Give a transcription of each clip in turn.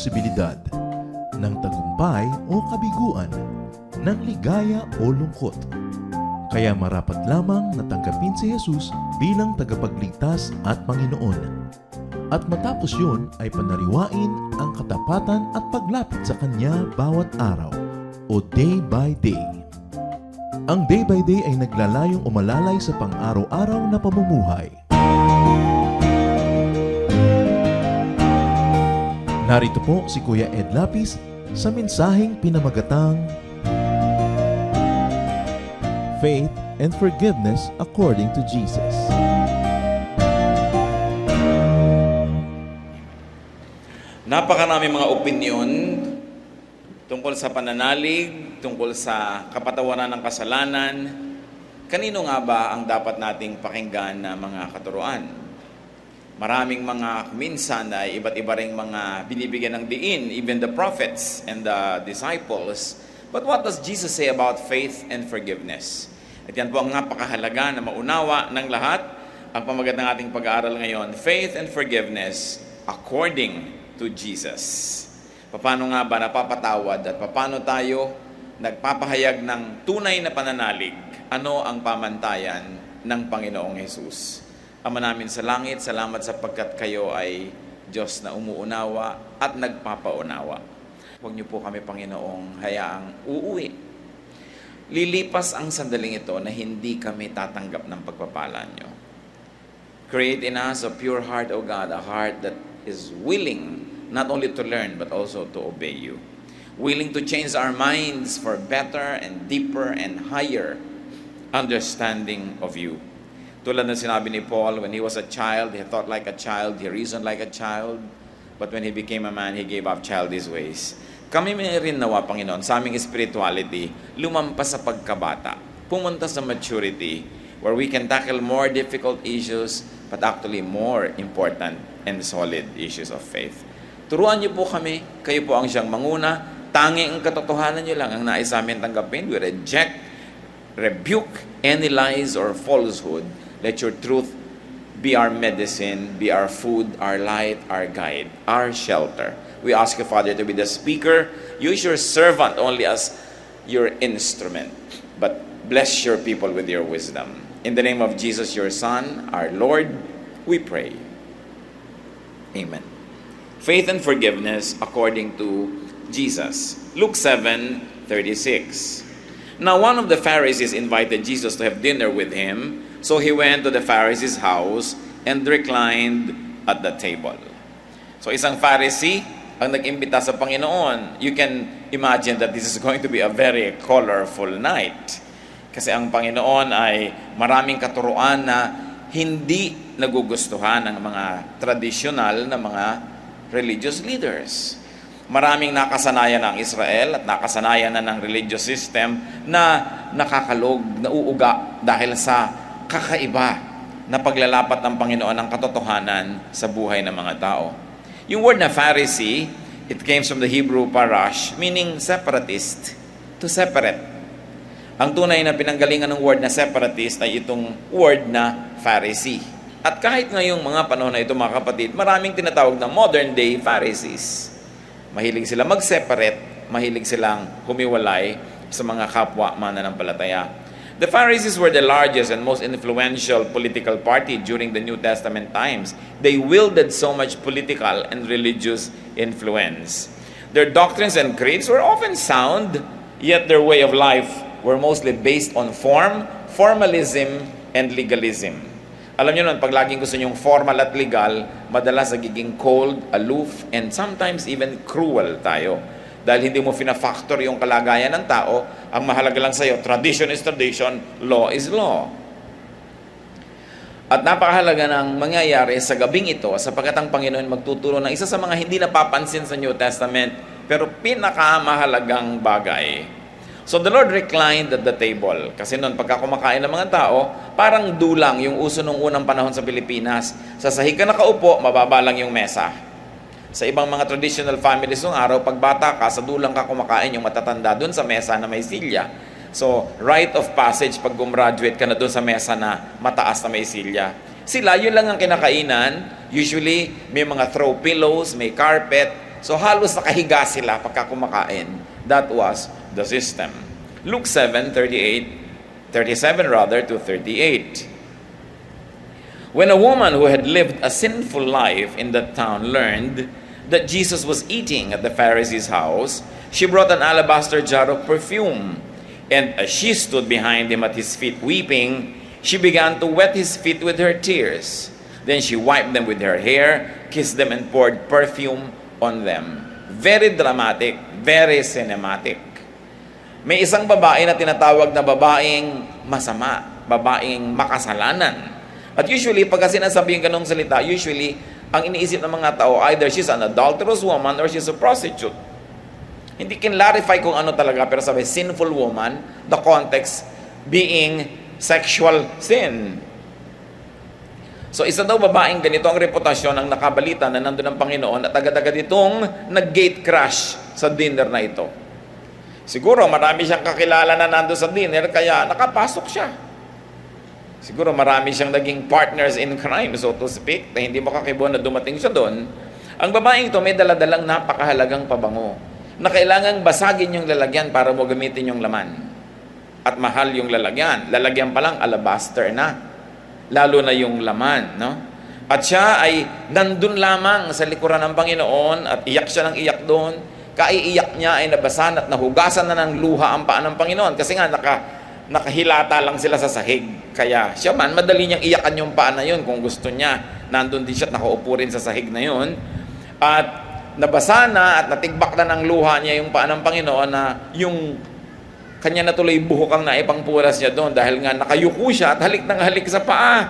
responsibilidad, ng tagumpay o kabiguan, ng ligaya o lungkot. Kaya marapat lamang na tanggapin si Jesus bilang tagapagligtas at Panginoon. At matapos yun ay panariwain ang katapatan at paglapit sa Kanya bawat araw o day by day. Ang day by day ay naglalayong umalalay sa pang-araw-araw na pamumuhay. Narito po si Kuya Ed Lapis sa mensaheng pinamagatang Faith and Forgiveness According to Jesus. Napakarami mga opinyon tungkol sa pananalig, tungkol sa kapatawaran ng kasalanan. Kanino nga ba ang dapat nating pakinggan na mga katuruan? Maraming mga minsan ay iba't iba ring mga binibigyan ng diin, even the prophets and the disciples. But what does Jesus say about faith and forgiveness? At yan po ang napakahalaga na maunawa ng lahat. Ang pamagat ng ating pag-aaral ngayon, faith and forgiveness according to Jesus. Paano nga ba napapatawad at paano tayo nagpapahayag ng tunay na pananalig? Ano ang pamantayan ng Panginoong Jesus? Ama namin sa langit, salamat sapagkat kayo ay Diyos na umuunawa at nagpapaunawa. Huwag niyo po kami, Panginoong, hayaang uuwi. Lilipas ang sandaling ito na hindi kami tatanggap ng pagpapala niyo. Create in us a pure heart, O God, a heart that is willing not only to learn but also to obey you. Willing to change our minds for better and deeper and higher understanding of you. Tulad na sinabi ni Paul, when he was a child, he thought like a child, he reasoned like a child, but when he became a man, he gave up childish ways. Kami rin nawa, Panginoon, sa aming spirituality, lumampas sa pagkabata, pumunta sa maturity, where we can tackle more difficult issues, but actually more important and solid issues of faith. Turuan niyo po kami, kayo po ang siyang manguna, tanging ang katotohanan niyo lang ang nais amin tanggapin. We reject, rebuke any lies or falsehood. Let your truth be our medicine, be our food, our light, our guide, our shelter. We ask you, Father, to be the speaker. Use your servant only as your instrument, but bless your people with your wisdom. In the name of Jesus, your Son, our Lord, we pray. Amen. Faith and forgiveness according to Jesus. Luke 7:36. Now one of the Pharisees invited Jesus to have dinner with him, so he went to the Pharisee's house and reclined at the table. So isang Pharisee ang nag-imbita sa Panginoon. You can imagine that this is going to be a very colorful night. Kasi ang Panginoon ay maraming katuruan na hindi nagugustuhan ng mga tradisyonal na mga religious leaders. Maraming nakasanayan ng Israel at nakasanayan na ng religious system na nakakalog, nauuga dahil sa kakaiba na paglalapat ng Panginoon ng katotohanan sa buhay ng mga tao. Yung word na Pharisee, it came from the Hebrew parash, meaning separatist, to separate. Ang tunay na pinanggalingan ng word na separatist ay itong word na Pharisee. At kahit ngayong mga panahon na ito, mga kapatid, maraming tinatawag na modern day Pharisees. Mahilig sila mag-separate, mahilig silang humiwalay sa mga kapwa mananampalataya. The Pharisees were the largest and most influential political party during the New Testament times. They wielded so much political and religious influence. Their doctrines and creeds were often sound, yet their way of life were mostly based on form, formalism, and legalism. Alam niyo nun, pag laging gusto niyong formal at legal, madalas nagiging cold, aloof, and sometimes even cruel tayo. Dahil hindi mo fina-factor yung kalagayan ng tao, ang mahalaga lang sa'yo, tradition is tradition, law is law. At napakahalaga ng mangyayari sa gabing ito, sapagkat ang Panginoon magtuturo ng isa sa mga hindi napapansin sa New Testament, pero pinakamahalagang bagay. So the Lord reclined at the table. Kasi noon, pagka kumakain ng mga tao, parang dulang yung uso nung unang panahon sa Pilipinas. Sa sahig ka nakaupo, mababa lang yung mesa. Sa ibang mga traditional families ng araw, pag bata ka, sa dulang ka kumakain yung matatanda dun sa mesa na may silya. So, rite of passage, pag gumraduate ka na dun sa mesa na mataas na may silya. Sila, yun lang ang kinakainan. Usually, may mga throw pillows, may carpet, So halos nakahiga sila pagka kumakain. That was the system. Luke 7:37 to 38. When a woman who had lived a sinful life in that town learned that Jesus was eating at the Pharisee's house, she brought an alabaster jar of perfume. And as she stood behind him at his feet weeping, she began to wet his feet with her tears. Then she wiped them with her hair, kissed them, and poured perfume on them. Very dramatic, very cinematic. May isang babae na tinatawag na babaeng masama, babaeng makasalanan. At usually, pagka sinasabihin ka ng salita, usually, ang iniisip ng mga tao, either she's an adulterous woman or she's a prostitute. Hindi kinlarify kung ano talaga, pero sabi, sinful woman, the context being sexual sin. So isa daw babaeng ganito ang reputasyon ang nakabalita na nandun ang Panginoon at agad-agad itong nag-gate crash sa dinner na ito. Siguro marami siyang kakilala na nandun sa dinner kaya nakapasok siya. Siguro marami siyang naging partners in crime, so to speak, na hindi makakibo na dumating siya doon. Ang babaeng ito may daladalang napakahalagang pabango na kailangang basagin yung lalagyan para mo gamitin yung laman. At mahal yung lalagyan. Lalagyan pa lang alabaster na. Lalo na yung laman, no? At siya ay nandun lamang sa likuran ng Panginoon at iyak siya ng iyak doon. Kaiiyak niya ay nabasan at nahugasan na ng luha ang paa ng Panginoon. Kasi nga nakahilata lang sila sa sahig. Kaya siya man, madali niyang iyakan yung paa na yun kung gusto niya. Nandun din siya at nakaupo rin sa sahig na yun. At nabasa na at natigbak na ng luha niya yung paa ng Panginoon na yung kanya na tuloy buhok ang naipangpuras niya doon dahil nga nakayuko siya at halik ng halik sa paa.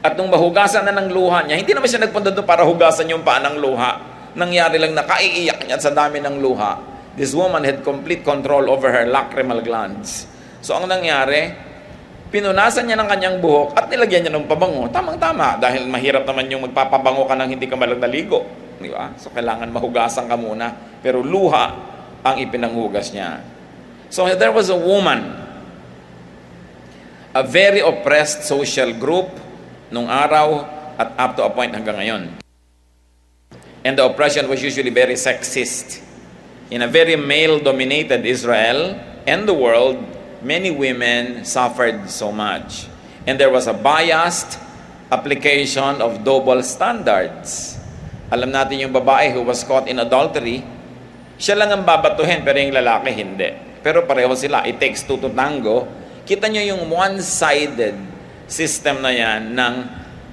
At nung mahugasan na ng luha niya, hindi naman siya nagpunta doon para hugasan yung paa ng luha. Nangyari lang na kaiiyak niya at sa dami ng luha. This woman had complete control over her lacrimal glands. So ang nangyari, pinunasan niya ng kanyang buhok at nilagyan niya ng pabango. Tamang-tama dahil mahirap naman yung magpapabango ka nang hindi ka naligo. Di ba? So kailangan mahugasan ka muna. Pero luha ang ipinanghugas niya. So there was a woman, a very oppressed social group nung araw at up to a point hanggang ngayon. And the oppression was usually very sexist. In a very male-dominated Israel and the world, many women suffered so much. And there was a biased application of double standards. Alam natin yung babae who was caught in adultery, siya lang ang babatuhin, pero yung lalaki hindi. Pero pareho sila, it takes two to tango. Kita nyo yung one-sided system na yan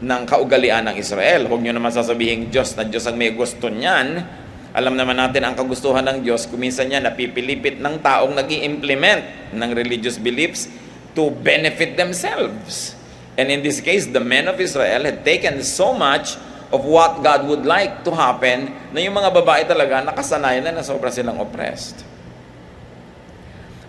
ng kaugalian ng Israel. Huwag nyo naman sasabihin Diyos na Diyos ang may gusto niyan. Alam naman natin ang kagustuhan ng Diyos, kuminsan niya napipilipit ng taong nag-i-implement ng religious beliefs to benefit themselves. And in this case, the men of Israel had taken so much of what God would like to happen na yung mga babae talaga nakasanayan na sobra silang oppressed.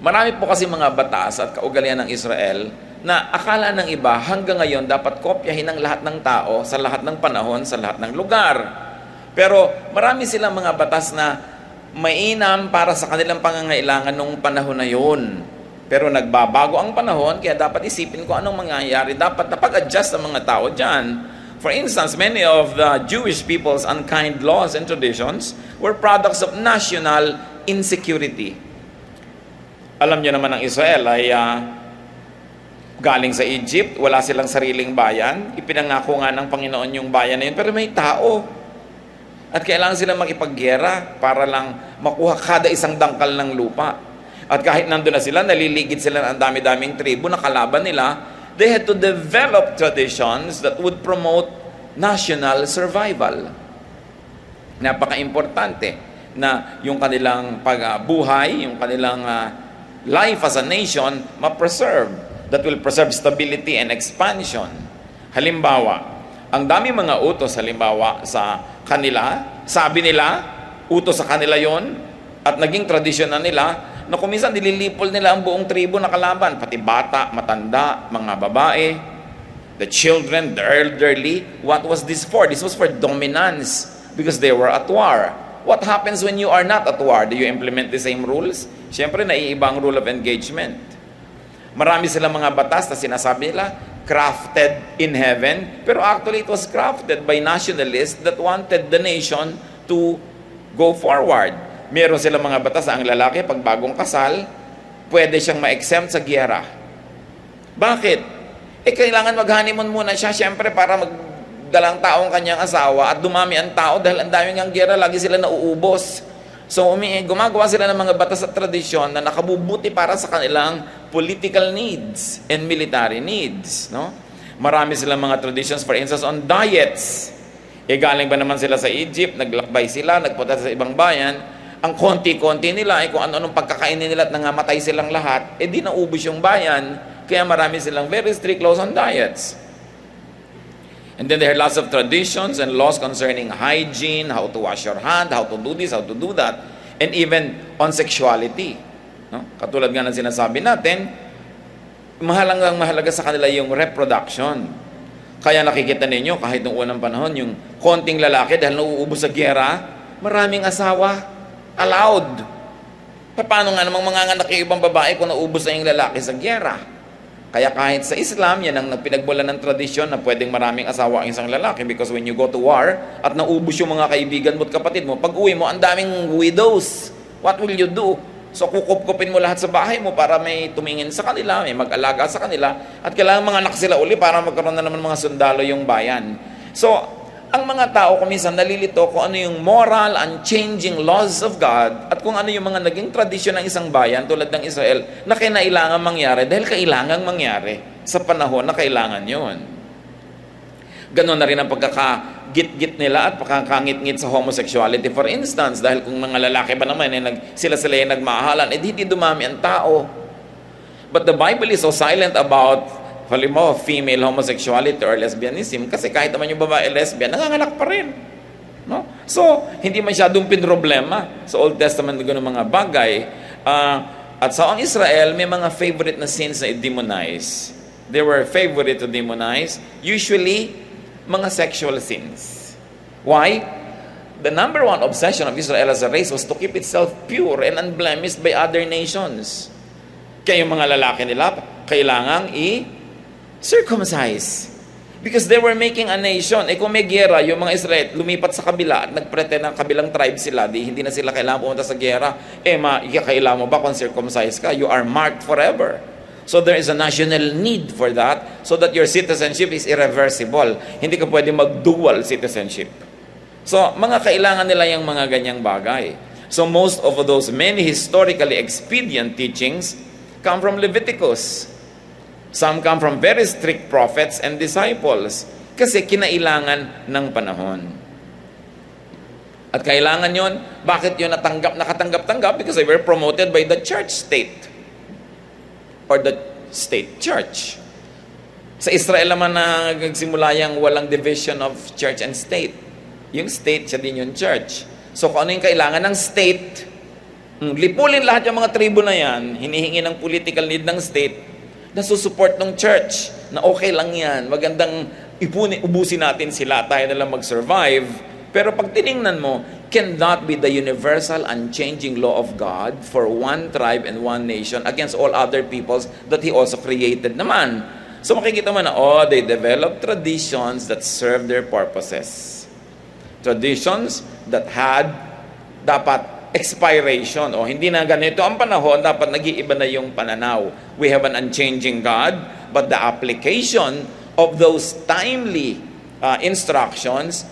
Marami po kasi mga batas at kaugalian ng Israel na akala ng iba hanggang ngayon dapat kopyahin ng lahat ng tao sa lahat ng panahon, sa lahat ng lugar. Pero marami silang mga batas na mainam para sa kanilang pangangailangan nung panahon na yun. Pero nagbabago ang panahon, kaya dapat isipin ko anong mangyayari. Dapat napag-adjust ang mga tao dyan. For instance, many of the Jewish people's unkind laws and traditions were products of national insecurity. Alam niyo naman ang Israel ay galing sa Egypt, wala silang sariling bayan. Ipinangako nga ng Panginoon yung bayan na yun, pero may tao. At kailangan silang makipaggera para lang makuha kada isang dangkal ng lupa. At kahit nandun na sila, naliligid sila ng dami-daming tribu na kalaban nila, they had to develop traditions that would promote national survival. Napaka-importante na yung kanilang pagbuhay, yung kanilang life as a nation, ma-preserve. That will preserve stability and expansion. Halimbawa, ang dami mga utos, halimbawa, sa kanila, sabi nila, utos sa kanila yon at naging tradisyon na nila, na kuminsan nililipol nila ang buong tribo na kalaban, pati bata, matanda, mga babae, the children, the elderly. What was this for? This was for dominance because they were at war. What happens when you are not at war? Do you implement the same rules? Siyempre, naiiba ang rule of engagement. Marami silang mga batas na sinasabi nila, crafted in heaven, pero actually it was crafted by nationalists that wanted the nation to go forward. Meron silang mga batas na ang lalaki, pag bagong kasal, pwede siyang ma-exempt sa giyera. Bakit? Kailangan mag-honeymoon muna siya, syempre, para magdalang taong kanyang asawa at dumami ang tao dahil ang daming ang giyera, lagi sila nauubos. So, gumagawa sila ng mga batas at tradisyon na nakabubuti para sa kanilang political needs and military needs. No? Marami silang mga traditions, for instance, on diets. Galing ba naman sila sa Egypt, naglakbay sila, nagpunta sa ibang bayan, ang konti-konti nila, kung ano-anong pagkakainin nila at nangamatay silang lahat, di naubos yung bayan, kaya marami silang very strict laws on diets. And then there are lots of traditions and laws concerning hygiene, how to wash your hand, how to do this, how to do that, and even on sexuality. No? Katulad nga ng sinasabi natin, mahalaga sa kanila yung reproduction. Kaya nakikita ninyo, kahit noong unang panahon, yung konting lalaki dahil nauubos sa giyera, maraming asawa allowed. Paano nga namang manganganak yung ibang babae kung naubos na yung lalaki sa giyera? Kaya kahit sa Islam, yan ang pinagmulan ng tradisyon na pwedeng maraming asawa ang isang lalaki, because when you go to war at naubos yung mga kaibigan mo at kapatid mo, pag uwi mo, ang daming widows. What will you do? So kukup-kupin mo lahat sa bahay mo para may tumingin sa kanila, may mag-alaga sa kanila, at kailangan mga anak sila uli para magkaroon na naman mga sundalo yung bayan. So, ang mga tao kuminsan nalilito kung ano yung moral and changing laws of God at kung ano yung mga naging tradisyon ng isang bayan tulad ng Israel na kinailangan mangyari dahil kailangan mangyari sa panahon na kailangan yun. Ganon na rin ang pagkakagit-git nila at pagkakangit-ngit sa homosexuality. For instance, dahil kung mga lalaki ba naman, sila yung nagmahalan, hindi dumami ang tao. But the Bible is so silent about, halimbawa, female homosexuality or lesbianism, kasi kahit naman yung babae lesbian, nanganganak pa rin. No? So, hindi masyadong pinroblema sa Old Testament na gano'ng mga bagay. At sa ang Israel, may mga favorite na sins na i-demonize. They were favorite to demonize. Usually, mga sexual sins. Why? The number one obsession of Israel as a race was to keep itself pure and unblemished by other nations. Kaya yung mga lalaki nila, kailangang circumcise. Because they were making a nation. Kung may giyera, yung mga Israel lumipat sa kabila at nagpretend ng kabilang tribe sila, hindi na sila kailangan pumunta sa giyera. Kailangan mo ba kung circumcise ka? You are marked forever. So there is a national need for that so that your citizenship is irreversible. Hindi ka pwede mag-dual citizenship. So, mga kailangan nila yung mga ganyang bagay. So most of those many historically expedient teachings come from Leviticus. Some come from very strict prophets and disciples kasi kinailangan ng panahon. At kailangan yon, bakit yun nakatanggap-tanggap? Because they were promoted by the church state or the state church. Sa Israel naman na nagsimula yung walang division of church and state. Yung state, siya din yung church. So kung ano yung kailangan ng state, lipulin lahat yung mga tribo na yan, hinihingi ng political need ng state, na susupport ng church, na okay lang yan, magandang ubusin natin sila, tayo na lang mag-survive. Pero pag tiningnan mo, can that be the universal unchanging law of God for one tribe and one nation against all other peoples that He also created naman? So makikita mo na, they developed traditions that serve their purposes. Traditions that had dapat expiration, hindi na ganito ang panahon, dapat nag-iiba na yung pananaw. We have an unchanging God, but the application of those timely instructions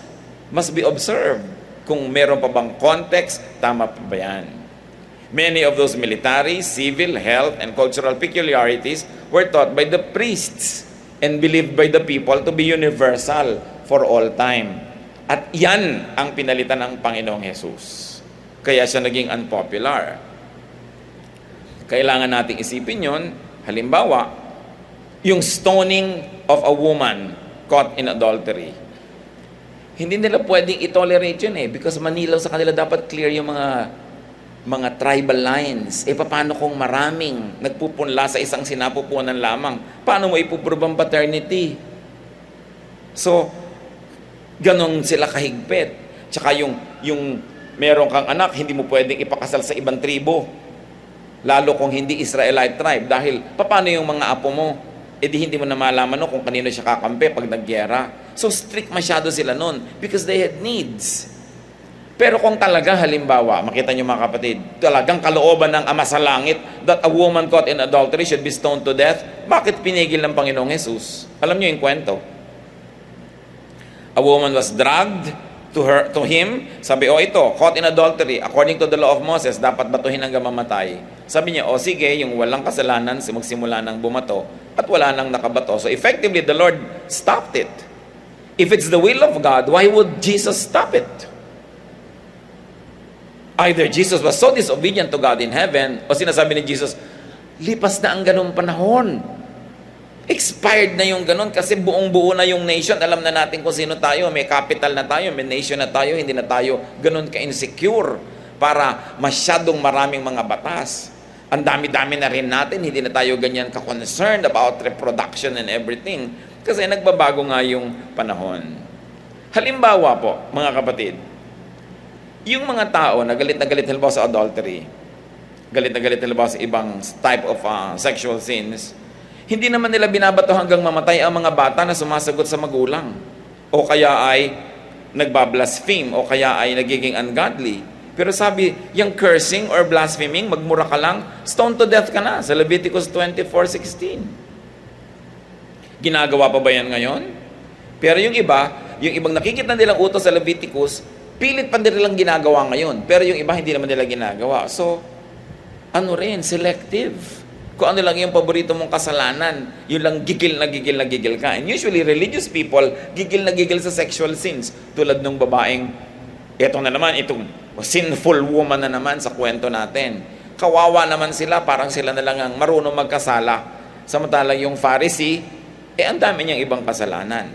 must be observed. Kung meron pa bang context, tama pa ba yan? Many of those military, civil, health, and cultural peculiarities were taught by the priests and believed by the people to be universal for all time. At yan ang pinalitan ng Panginoong Jesus. Kaya siya naging unpopular. Kailangan nating isipin yon. Halimbawa, yung stoning of a woman caught in adultery. Hindi nila pwedeng i-tolerate yun because manilaw sa kanila dapat clear yung mga tribal lines. Paano kung maraming nagpupunla sa isang sinapupunan lamang? Paano mo ipuprove ang paternity? So, ganon sila kahigpit. Tsaka yung meron kang anak, hindi mo pwedeng ipakasal sa ibang tribo. Lalo kung hindi Israelite tribe. Dahil, paano yung mga apo mo? Hindi mo na malaman kung kanino siya kakampi pag nagyera. So strict masyado sila noon because they had needs. Pero kung talaga halimbawa, makita niyo mga kapatid, talagang kalooban ng Ama sa Langit that a woman caught in adultery should be stoned to death, bakit pinigil ng Panginoong Jesus? Alam niyo yung kwento. A woman was dragged to him, sabi, ito, caught in adultery, according to the law of Moses, dapat batuhin hanggang mamatay. Sabi niya, sige, yung walang kasalanan, magsimula nang bumato, at wala nang nakabato. So effectively, the Lord stopped it. If it's the will of God, why would Jesus stop it? Either Jesus was so disobedient to God in heaven, o sinasabi ni Jesus, lipas na ang ganong panahon. Expired na yung ganon kasi buong-buo na yung nation. Alam na natin kung sino tayo. May capital na tayo, may nation na tayo. Hindi na tayo ganon ka-insecure para masyadong maraming mga batas. Ang dami-dami na rin natin. Hindi na tayo ganyan ka-concerned about reproduction and everything. Kasi nagbabago nga yung panahon. Halimbawa po, mga kapatid, yung mga tao na galit halimbawa sa adultery, galit na galit halimbawa sa ibang type of sexual sins, hindi naman nila binabato hanggang mamatay ang mga bata na sumasagot sa magulang. O kaya ay nagbablaspheme, o kaya ay nagiging ungodly. Pero sabi, yung cursing or blaspheming, magmura ka lang, stone to death ka na, sa Leviticus 24:16. Ginagawa pa ba yan ngayon? Pero yung ibang nakikita nilang utos sa Leviticus, pilit pa din nilang ginagawa ngayon. Pero yung iba, hindi naman nila ginagawa. So, selective. Kung ano lang yung paborito mong kasalanan, yun lang gigil ka. And usually, religious people, gigil sa sexual sins. Tulad ng babaeng, itong sinful woman na naman sa kwento natin. Kawawa naman sila, parang sila na lang ang marunong magkasala. Samantalang yung Pharisee, ang dami niyang ibang kasalanan.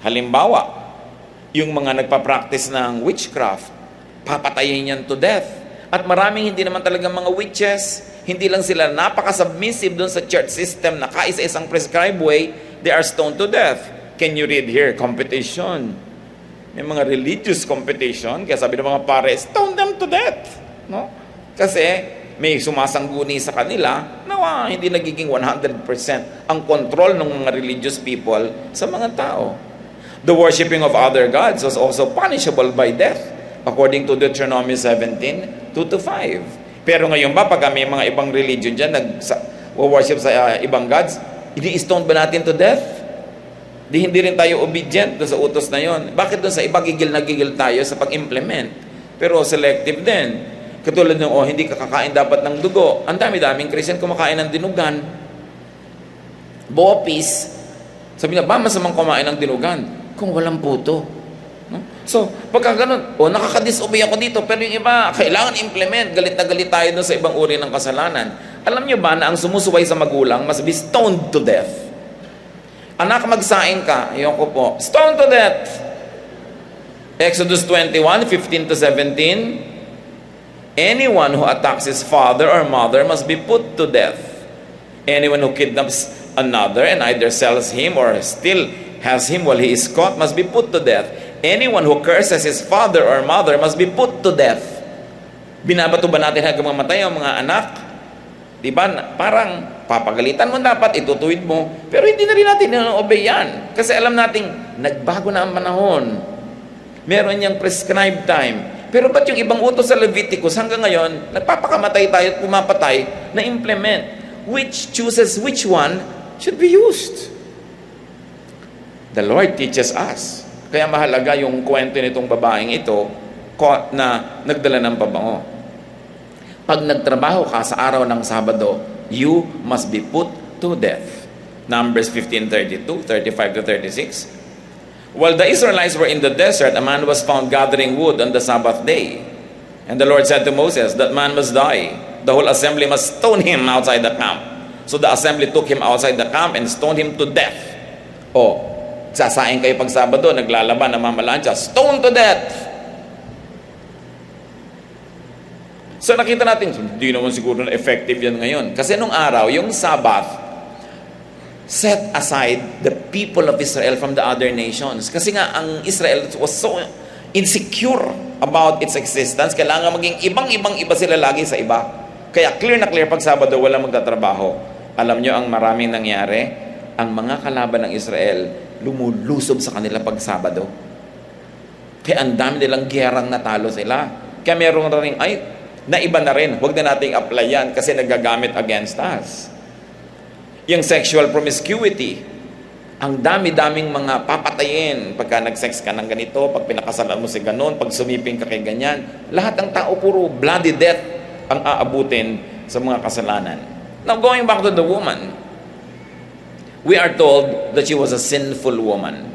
Halimbawa, yung mga nagpa-practice ng witchcraft, papatayin niyan to death. At maraming hindi naman talaga mga witches, hindi lang sila napaka-submissive doon sa church system na kaisa-isang prescribed way, they are stoned to death. Can you read here? Competition. May mga religious competition, kaya sabi ng mga pare, stone them to death. No? Kasi may sumasangguni sa kanila na hindi nagiging 100% ang control ng mga religious people sa mga tao. The worshiping of other gods was also punishable by death, according to Deuteronomy 17:2-5. Pero ngayon ba, pag may mga ibang religion dyan, nag-worship sa ibang gods, ini-stone ba natin to death? Hindi rin tayo obedient doon sa utos na yon. Bakit doon sa iba gigil na gigil tayo sa pag-implement? Pero selective din. Katulad ng, hindi ka kakain dapat ng dugo. Ang dami-daming Christian kumakain ng dinugan. Bopis. Sabi niya, ba masamang kumain ng dinugan? Kung walang puto. No? So, pagka ganun, nakaka-disobey ako dito, pero yung iba, kailangan implement. Galit na galit tayo doon sa ibang uri ng kasalanan. Alam niyo ba na ang sumusuway sa magulang must be stoned to death? Anak, magsaing ka. Ayun ko po. Stoned to death. Exodus 21:15-17. Anyone who attacks his father or mother must be put to death. Anyone who kidnaps another and either sells him or still has him while he is caught must be put to death. Anyone who curses his father or mother must be put to death. Binabato ba natin hanggang mamatay ang mga anak? Diba? Parang papagalitan mo dapat, itutuwid mo. Pero hindi na rin natin obey yan. Kasi alam natin, nagbago na ang panahon. Meron niyang prescribed time. Pero ba't yung ibang utos sa Leviticus hanggang ngayon, nagpapakamatay tayo at pumapatay na implement? Which chooses which one should be used? The Lord teaches us. Kaya mahalaga yung kwento nitong babaeng ito na nagdala ng pabango. Pag nagtrabaho ka sa araw ng Sabado, you must be put to death. Numbers 15:32, 35-36. While the Israelites were in the desert, a man was found gathering wood on the Sabbath day. And the Lord said to Moses, that man must die. The whole assembly must stone him outside the camp. So the assembly took him outside the camp and stoned him to death. Sasaing kayo pag Sabado, naglalaban, namamalaan siya, stone to death. So nakita natin, hindi naman siguro na effective yan ngayon. Kasi nung araw, yung Sabbath, set aside the people of Israel from the other nations. Kasi nga, ang Israel was so insecure about its existence, kailangan maging ibang-iba sila lagi sa iba. Kaya clear na clear pag Sabado, walang magtatrabaho. Alam nyo ang maraming nangyari? Ang mga kalaban ng Israel, lumulusob sa kanila pag Sabado. Kaya ang dami nilang giyerang natalo sila. Kaya meron na rin, ay, naiba na rin. Huwag na nating apply yan kasi nagagamit against us. Yung sexual promiscuity, ang dami-daming mga papatayin pagka nag-sex ka ng ganito, pag pinakasalan mo si ganon, pag sumiping ka kay ganyan. Lahat ng tao puro bloody death ang aabutin sa mga kasalanan. Now, going back to the woman, we are told that she was a sinful woman.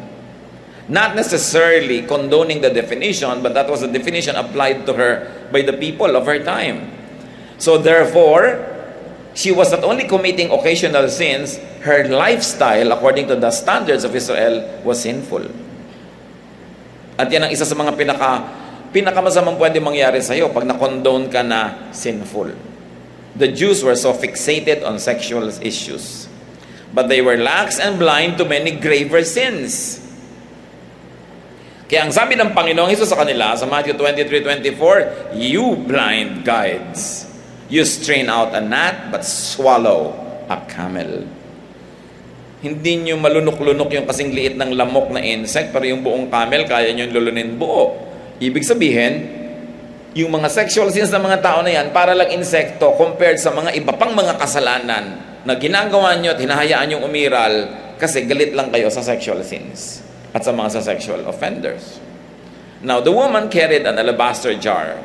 Not necessarily condoning the definition, but that was the definition applied to her by the people of her time. So therefore, she was not only committing occasional sins, her lifestyle, according to the standards of Israel, was sinful. At yan ang isa sa mga pinakamasamang pwede mangyari sa iyo pag na-condone ka na sinful. The Jews were so fixated on sexual issues, but they were lax and blind to many graver sins. Kaya ang sabi ng Panginoong Hesus sa kanila sa Matthew 23:24, "You blind guides, you strain out a gnat but swallow a camel." Hindi nyo malunok-lunok yung kasing liit ng lamok na insect, pero yung buong camel, kaya nyo lulunin buo. Ibig sabihin, yung mga sexual sins ng mga tao na yan, para lang insekto compared sa mga iba pang mga kasalanan na ginagawa nyo at hinahayaan nyong umiral kasi galit lang kayo sa sexual sins at sa mga sexual offenders. Now, the woman carried an alabaster jar.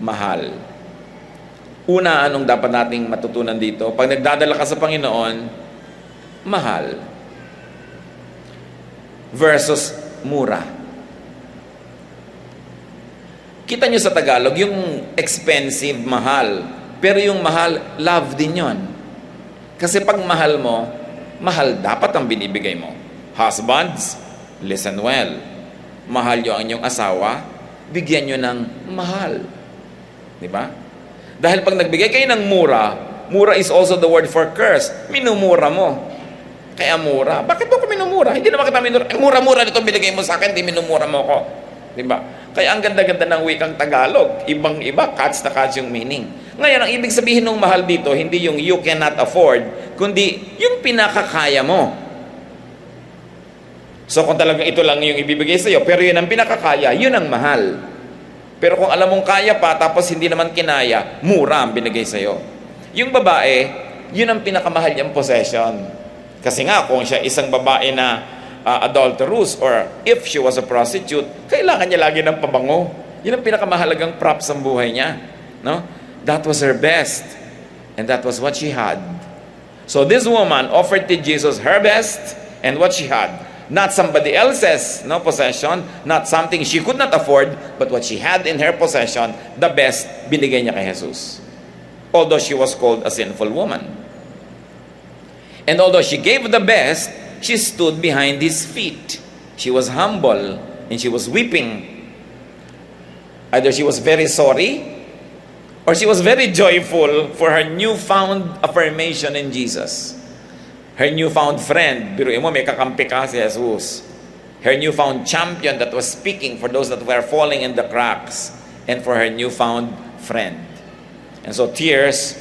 Mahal. Una, anong dapat nating matutunan dito? Pag nagdadala ka sa Panginoon, mahal. Versus mura. Kita nyo sa Tagalog, yung expensive, mahal. Pero yung mahal, love din yon. Kasi pag mahal mo, mahal dapat ang binibigay mo. Husbands, listen well. Mahal nyo ang inyong asawa, bigyan nyo ng mahal. Di ba? Dahil pag nagbigay kayo ng mura, mura is also the word for curse. Minumura mo. Kaya mura. Bakit mo ko minumura? Hindi naman kita minumura. Mura-mura nito binigay mo sa akin, di minumura mo ko. Di ba? Kaya ang ganda-ganda ng wikang Tagalog. Ibang-iba, cuts na cuts yung meaning. Ngayon, ang ibig sabihin ng mahal dito, hindi yung you cannot afford, kundi yung pinakakaya mo. So kung talagang ito lang yung ibibigay sa iyo, pero yun ang pinakakaya, yun ang mahal. Pero kung alam mong kaya pa, tapos hindi naman kinaya, mura ang binigay sa iyo. Yung babae, yun ang pinakamahal niyang possession. Kasi nga, kung siya isang babae na adulterous, or if she was a prostitute, kailangan niya lagi ng pabango. Yun ang pinakamahalagang props sa buhay niya. No? That was her best. And that was what she had. So this woman offered to Jesus her best and what she had. Not somebody else's possession, not something she could not afford, but what she had in her possession, the best, binigay niya kay Jesus. Although she was called a sinful woman. And although she gave the best, she stood behind his feet. She was humble and she was weeping. Either she was very sorry or she was very joyful for her newfound affirmation in Jesus. Her newfound friend, biruin mo, may kakampi ka si Jesus. Her newfound champion that was speaking for those that were falling in the cracks, and for her newfound friend. And so tears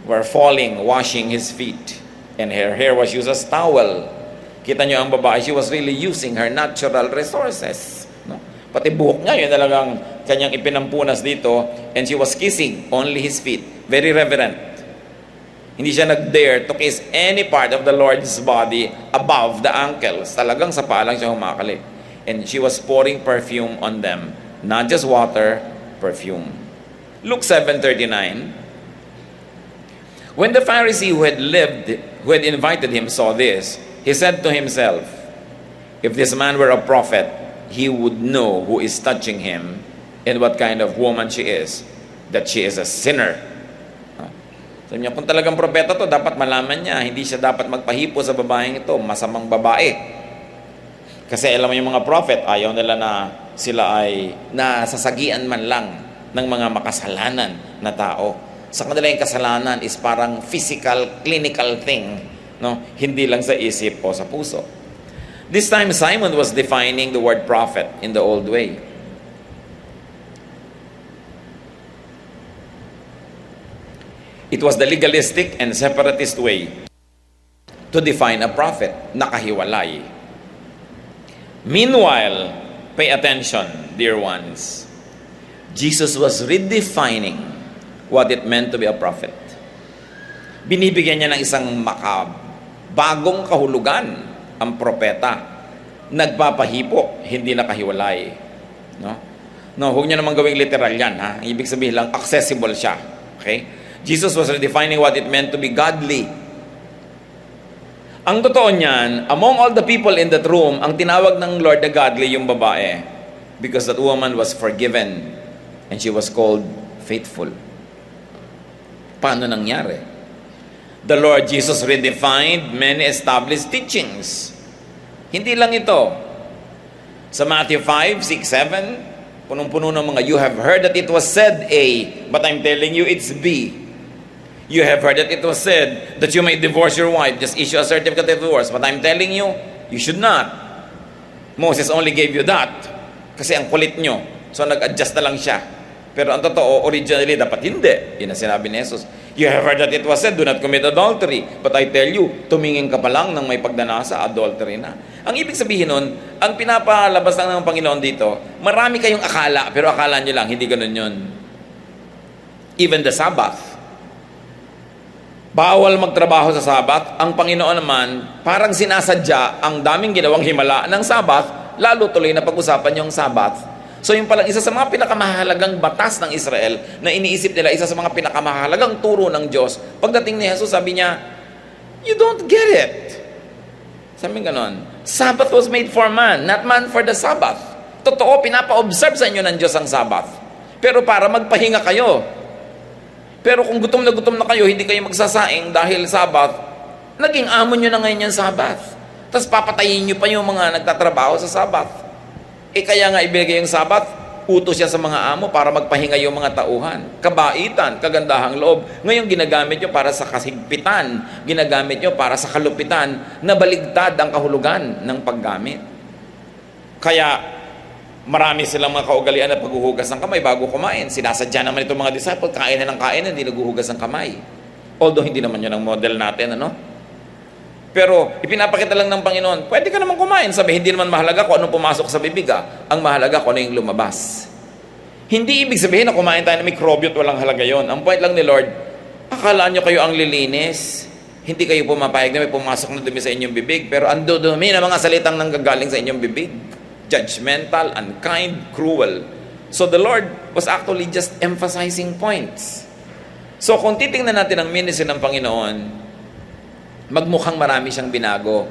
were falling, washing his feet. And her hair was used as towel. Kita nyo ang babae, she was really using her natural resources. No? Pati buhok niya, yun talagang kanyang ipinampunas dito, and she was kissing only his feet. Very reverent. Hindi siya nag-dare to kiss any part of the Lord's body above the ankles. Talagang sa paa lang siya humakali. And she was pouring perfume on them. Not just water, perfume. Luke 7:39. When the Pharisee who had invited him saw this, he said to himself, "If this man were a prophet, he would know who is touching him and what kind of woman she is, that she is a sinner." Sabi niya, kung talagang propeta to, dapat malaman niya, hindi siya dapat magpahipo sa babaeng ito, masamang babae. Kasi alam mo yung mga prophet, ayaw nila na sila ay nasasagian man lang ng mga makasalanan na tao. Sa kanila yung kasalanan is parang physical, clinical thing, no? Hindi lang sa isip o sa puso. This time, Simon was defining the word prophet in the old way. It was the legalistic and separatist way to define a prophet, nakahiwalay. Meanwhile, Pay attention, dear ones. Jesus was redefining what it meant to be a prophet. Binibigyan niya ng isang bagong kahulugan ang propeta. Nagpapahipo, hindi nakahiwalay. No, huwag niyo naman gawing literal yan. Ha? Ibig sabihin lang, accessible siya. Okay? Jesus was redefining what it meant to be godly. Ang totoo niyan, among all the people in that room, ang tinawag ng Lord na godly yung babae because that woman was forgiven and she was called faithful. Paano nangyari? The Lord Jesus redefined many established teachings. Hindi lang ito. Sa Matthew 5, 6, 7, punong-puno ng mga, you have heard that it was said A, but I'm telling you it's B. You have heard that it was said that you may divorce your wife, just issue a certificate of divorce, but I'm telling you, you should not. Moses only gave you that kasi ang kulit nyo. So nag-adjust na lang siya. Pero ang totoo, originally, dapat hindi. Yun ang sinabi ni Jesus. You have heard that it was said, do not commit adultery. But I tell you, tumingin ka pa lang nang may pagdanasa, adultery na. Ang ibig sabihin nun, ang pinapalabas lang ng Panginoon dito, marami kayong akala, pero akala nyo lang, hindi ganun yun. Even the Sabbath. Bawal magtrabaho sa Sabbath. Ang Panginoon naman, parang sinasadya ang daming ginawang himala ng Sabbath, lalo tuloy na pag-usapan yung Sabbath. So yung palang isa sa mga pinakamahalagang batas ng Israel na iniisip nila, isa sa mga pinakamahalagang turo ng Diyos, pagdating ni Jesus, sabi niya, you don't get it. Sabi ganon, Sabbath was made for man, not man for the Sabbath. Totoo, pinapa-observe sa inyo ng Diyos ang Sabbath. Pero para magpahinga kayo. Pero kung gutom na kayo, hindi kayo magsasaing dahil Sabbath, naging amo nyo na ngayon yung Sabbath. Tapos papatayin nyo pa yung mga nagtatrabaho sa Sabbath. Kaya nga ibigay yung Sabbath, utos siya sa mga amo para magpahinga yung mga tauhan. Kabaitan, kagandahang loob. Ngayon ginagamit nyo para sa kasigpitan, ginagamit nyo para sa kalupitan, na baligtad ang kahulugan ng paggamit. Kaya marami silang mga kaugalian na paghuhugas ng kamay bago kumain. Sinasadya naman itong mga disciple, kain na ng kain, hindi naghuhugas ng kamay. Although hindi naman yun ang model natin, Pero ipinapakita lang ng Panginoon, pwede ka naman kumain. Sabi, hindi naman mahalaga kung anong pumasok sa bibig. Ang mahalaga kung ano yung lumabas. Hindi ibig sabihin na kumain tayo ng mikrobyo at walang halaga yon. Ang point lang ni Lord, akala nyo kayo ang lilinis. Hindi kayo pumapayag na may pumasok na dumi sa inyong bibig. Pero ang dudumi na mga salitang nanggagaling sa inyong bibig. Judgmental, unkind, cruel. So the Lord was actually just emphasizing points. So kung titingnan natin ang ministry ng Panginoon, magmukhang marami siyang binago,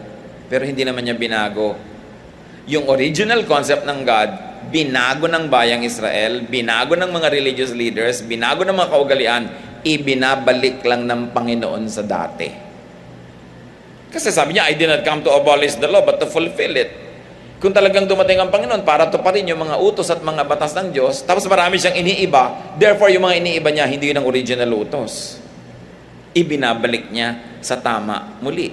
pero hindi naman niya binago. Yung original concept ng God, binago ng bayang Israel, binago ng mga religious leaders, binago ng mga kaugalian, ibinabalik lang ng Panginoon sa dati. Kasi sabi niya, I did not come to abolish the law, but to fulfill it. Kung talagang dumating ang Panginoon para tuparin yung mga utos at mga batas ng Diyos, tapos marami siyang iniiba, therefore yung mga iniiba niya, hindi yun ang original utos. Ibinabalik niya sa tama muli.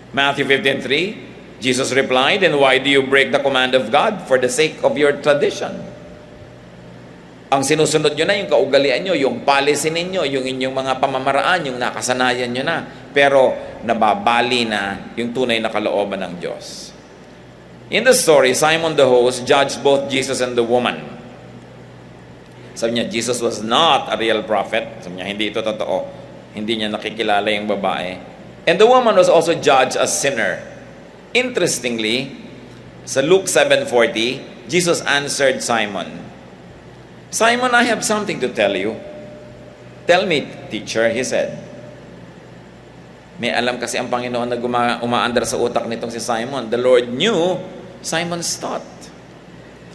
Matthew 15:3, Jesus replied, and why do you break the command of God for the sake of your tradition? Ang sinusunod nyo na, yung kaugalian nyo, yung policy ninyo, yung inyong mga pamamaraan, yung nakasanayan nyo na, pero nababali na yung tunay na kalooban ng Diyos. In the story, Simon the host judged both Jesus and the woman. Sabi niya, Jesus was not a real prophet. Sabi niya, hindi ito totoo. Hindi niya nakikilala yung babae. And the woman was also judged as sinner. Interestingly, sa Luke 7:40, Jesus answered Simon, Simon, I have something to tell you. Tell me, teacher, he said. May alam kasi ang Panginoon na umaandar sa utak nitong si Simon. The Lord knew Simon's thought.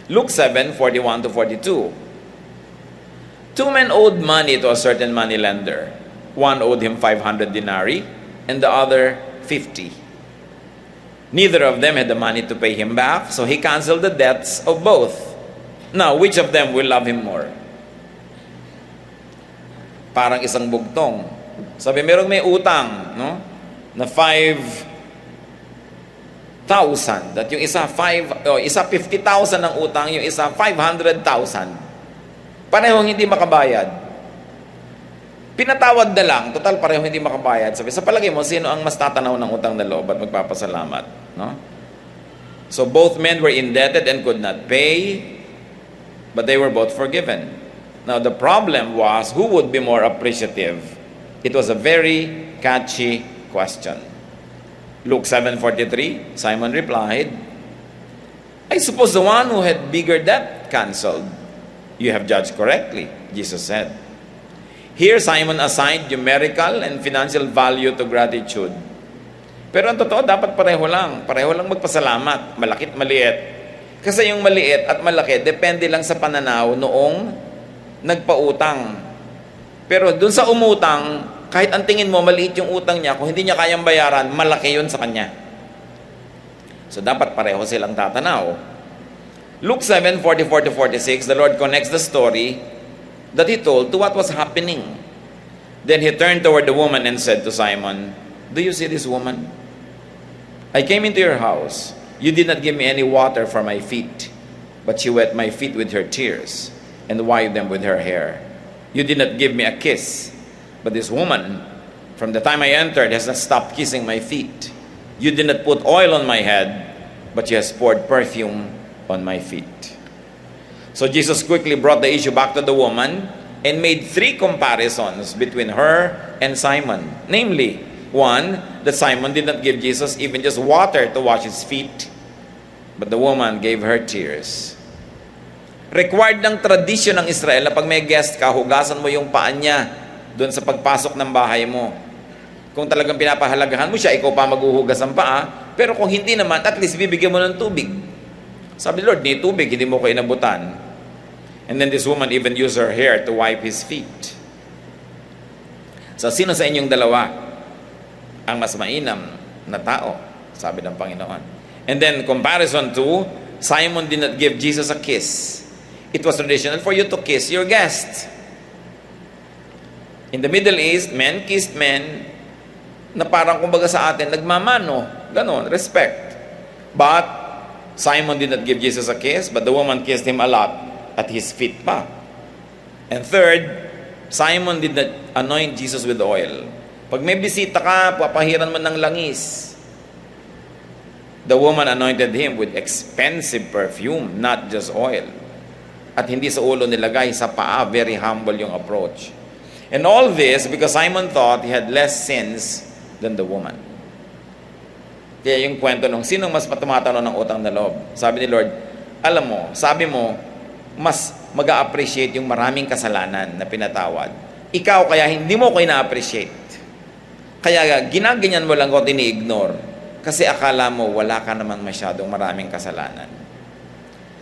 Luke 7:41-42. Two men owed money to a certain moneylender. One owed him 500 denarii, and the other 50. Neither of them had the money to pay him back, so he canceled the debts of both. Now, which of them will love him more? Parang isang bugtong. Sabi, merong may utang, na 5,000. At yung isa 50,000 ang utang, yung isa 500,000. Parehong hindi makabayad. Pinatawad na lang, total parehong hindi makabayad. Sabi, sa palagay mo, sino ang mas tatanaw ng utang na loob at magpapasalamat? So both men were indebted and could not pay, but they were both forgiven. Now the problem was, who would be more appreciative? It was a very catchy question. Luke 7:43, Simon replied, I suppose the one who had bigger debt canceled. You have judged correctly, Jesus said. Here, Simon assigned numerical and financial value to gratitude. Pero ang totoo, dapat pareho lang. Pareho lang magpasalamat, malakit maliit. Kasi yung maliit at malaki, depende lang sa pananaw noong nagpautang. Pero dun sa umutang, kahit ang tingin mo, maliit yung utang niya, kung hindi niya kayang bayaran, malaki yun sa kanya. So dapat pareho silang tatanaw. Luke 7:44-46, the Lord connects the story that He told to what was happening. Then He turned toward the woman and said to Simon, do you see this woman? I came into your house. You did not give me any water for my feet, but she wet my feet with her tears and wiped them with her hair. You did not give me a kiss, but this woman, from the time I entered, has not stopped kissing my feet. You did not put oil on my head, but she has poured perfume on my feet. So Jesus quickly brought the issue back to the woman and made 3 comparisons between her and Simon. Namely, 1, that Simon did not give Jesus even just water to wash his feet, but the woman gave her tears. Required ng tradisyon ng Israel na pag may guest ka, hugasan mo yung paa niya doon sa pagpasok ng bahay mo. Kung talagang pinapahalagahan mo siya, ikaw pa maghuhugas ang paa. Pero kung hindi naman, at least bibigyan mo ng tubig. Sabi ni Lord, ni tubig, hindi mo ko inabutan. And then this woman even used her hair to wipe his feet. So sino sa inyong dalawa ang mas mainam na tao? Sabi ng Panginoon. And then comparison to, Simon did not give Jesus a kiss. It was traditional for you to kiss your guest. In the Middle East, men kissed men na parang kumbaga sa atin, nagmamano. Ganon, respect. But Simon did not give Jesus a kiss, but the woman kissed him a lot at his feet pa. And third, Simon did not anoint Jesus with oil. Pag may bisita ka, papahiran mo ng langis. The woman anointed him with expensive perfume, not just oil. At hindi sa ulo nilagay, sa paa, very humble yung approach. And all this because Simon thought he had less sins than the woman. Kaya yung kwento nung sinong mas tumatalo ng utang na loob. Sabi ni Lord, alam mo, sabi mo, mas mag-a-appreciate yung maraming kasalanan na pinatawad. Ikaw kaya hindi mo ko ina-appreciate. Kaya ginaganyan mo lang ko tini-ignore. Kasi akala mo wala ka naman masyadong maraming kasalanan.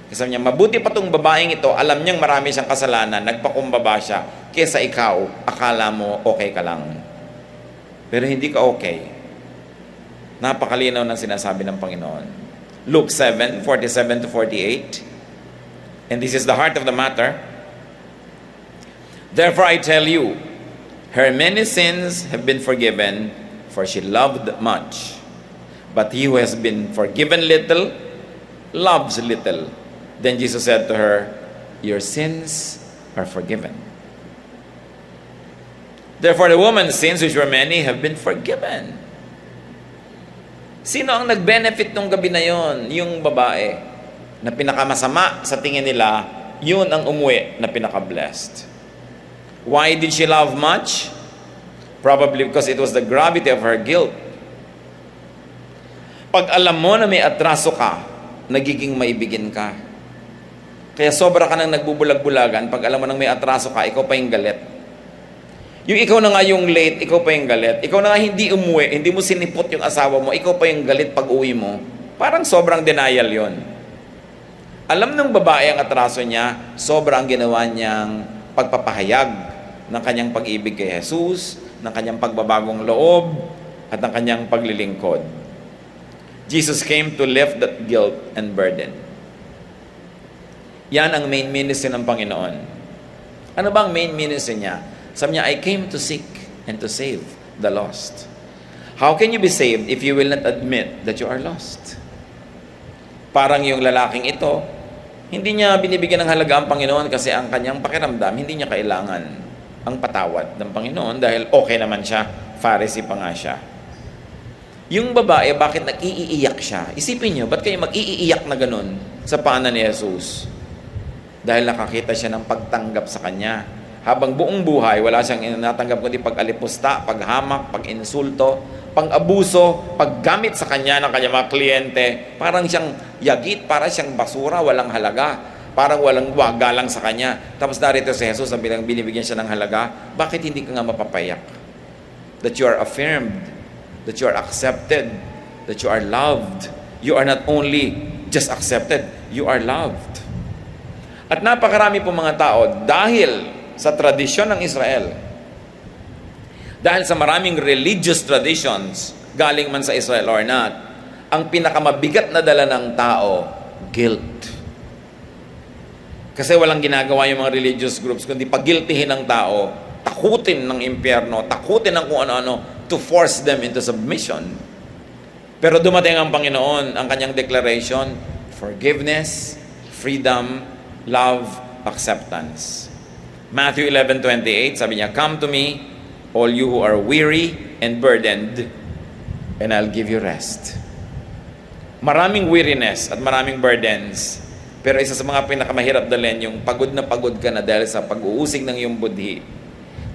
Kasi niya, mabuti pa tong babaeng ito, alam niyang marami siyang kasalanan, nagpakumbaba siya, kesa ikaw, akala mo okay ka lang. Pero hindi ka okay. Napakalinaw ng sinasabi ng Panginoon. Luke 7:47-48. And this is the heart of the matter. Therefore I tell you, her many sins have been forgiven, for she loved much. But he who has been forgiven little, loves little. Then Jesus said to her, your sins are forgiven. Therefore the woman's sins, which were many, have been forgiven. Sino ang nag-benefit nung gabi na yon? Yung babae na pinakamasama sa tingin nila, yun ang umuwi na pinaka-blessed. Why did she love much? Probably because it was the gravity of her guilt. Pag alam mo na may atraso ka, nagiging maibigin ka. Kaya sobra ka nang nagbubulag-bulagan, pag alam mo nang may atraso ka, ikaw pa yung galit. Yung ikaw na nga yung late, ikaw pa yung galit. Ikaw na nga hindi umuwi, hindi mo sinipot yung asawa mo, ikaw pa yung galit pag uwi mo. Parang sobrang denial yon. Alam ng babae ang atraso niya, sobrang ginawa niyang pagpapahayag ng kanyang pag-ibig kay Jesus, ng kanyang pagbabagong loob, at ng kanyang paglilingkod. Jesus came to lift that guilt and burden. Yan ang main ministry ng Panginoon. Ano ba ang main ministry niya? Sabi niya, I came to seek and to save the lost. How can you be saved if you will not admit that you are lost? Parang yung lalaking ito, hindi niya binibigyan ng halaga ang Panginoon kasi ang kanyang pakiramdam, hindi niya kailangan ang patawad ng Panginoon dahil okay naman siya, Pharisee pa nga siya. Yung babae, bakit nag-iiyak siya? Isipin nyo, ba't kayo mag-iiyak na ganun sa paanan ni Jesus? Dahil nakakita siya ng pagtanggap sa kanya. Habang buong buhay, wala siyang natanggap kundi pag-alipusta, paghamak, pag-insulto, pang-abuso, paggamit sa kanya ng kanyang mga kliyente. Parang siyang yagit, parang siyang basura, walang halaga. Parang walang wagalang sa kanya. Tapos narito si Jesus na bilang binibigyan siya ng halaga, bakit hindi ka nga mapapayak? That you are affirmed, that you are accepted, that you are loved. You are not only just accepted, you are loved. At napakarami po mga tao dahil sa tradisyon ng Israel, dahil sa maraming religious traditions, galing man sa Israel or not, ang pinakamabigat na dala ng tao, guilt. Kasi walang ginagawa yung mga religious groups, kundi pagiltihin ng tao, takutin ng impyerno, takutin ng kung ano-ano, to force them into submission. Pero dumating ang Panginoon, ang kanyang declaration, forgiveness, freedom, love, acceptance. Matthew 11:28, sabi niya, "Come to me, all you who are weary and burdened, and I'll give you rest." Maraming weariness at maraming burdens, pero isa sa mga pinakamahirap dalhin, yung pagod na pagod ka na dahil sa pag-uusig ng iyong budhi.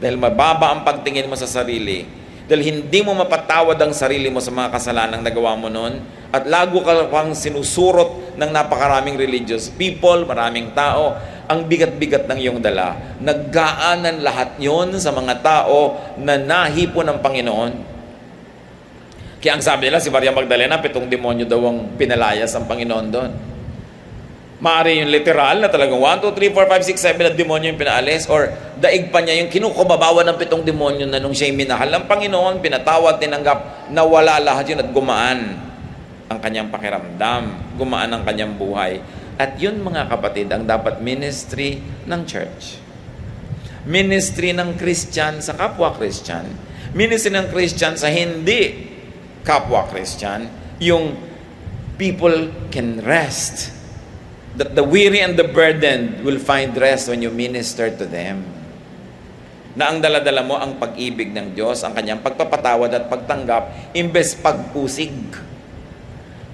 Dahil mababa ang pagtingin mo sa sarili, dahil hindi mo mapatawad ang sarili mo sa mga kasalanang nagawa mo noon, at lago ka pang sinusurot ng napakaraming religious people, maraming tao, ang bigat-bigat ng iyong dala. Naggaanan lahat yon sa mga tao na nahipo ng Panginoon. Kaya ang sabi nila, si Maria Magdalena, 7 demonyo daw ang pinalayas ang Panginoon doon. Maaari yung literal na talagang 1, 2, 3, 4, 5, 6, 7 na demonyo yung pinaalis, or daig pa niya yung kinukubabawa ng 7 demonyo na nung siya'y minahal ng Panginoon, pinatawad, tinanggap, nawala lahat yun at gumaan ang kanyang pakiramdam, gumaan ang kanyang buhay. At yun mga kapatid, ang dapat ministry ng church. Ministry ng Christian sa kapwa Christian. Ministry ng Christian sa hindi kapwa Christian. Yung people can rest. That the weary and the burdened will find rest when you minister to them. Na ang daladala mo ang pag-ibig ng Diyos, ang kanyang pagpapatawad at pagtanggap, imbes pag-usig.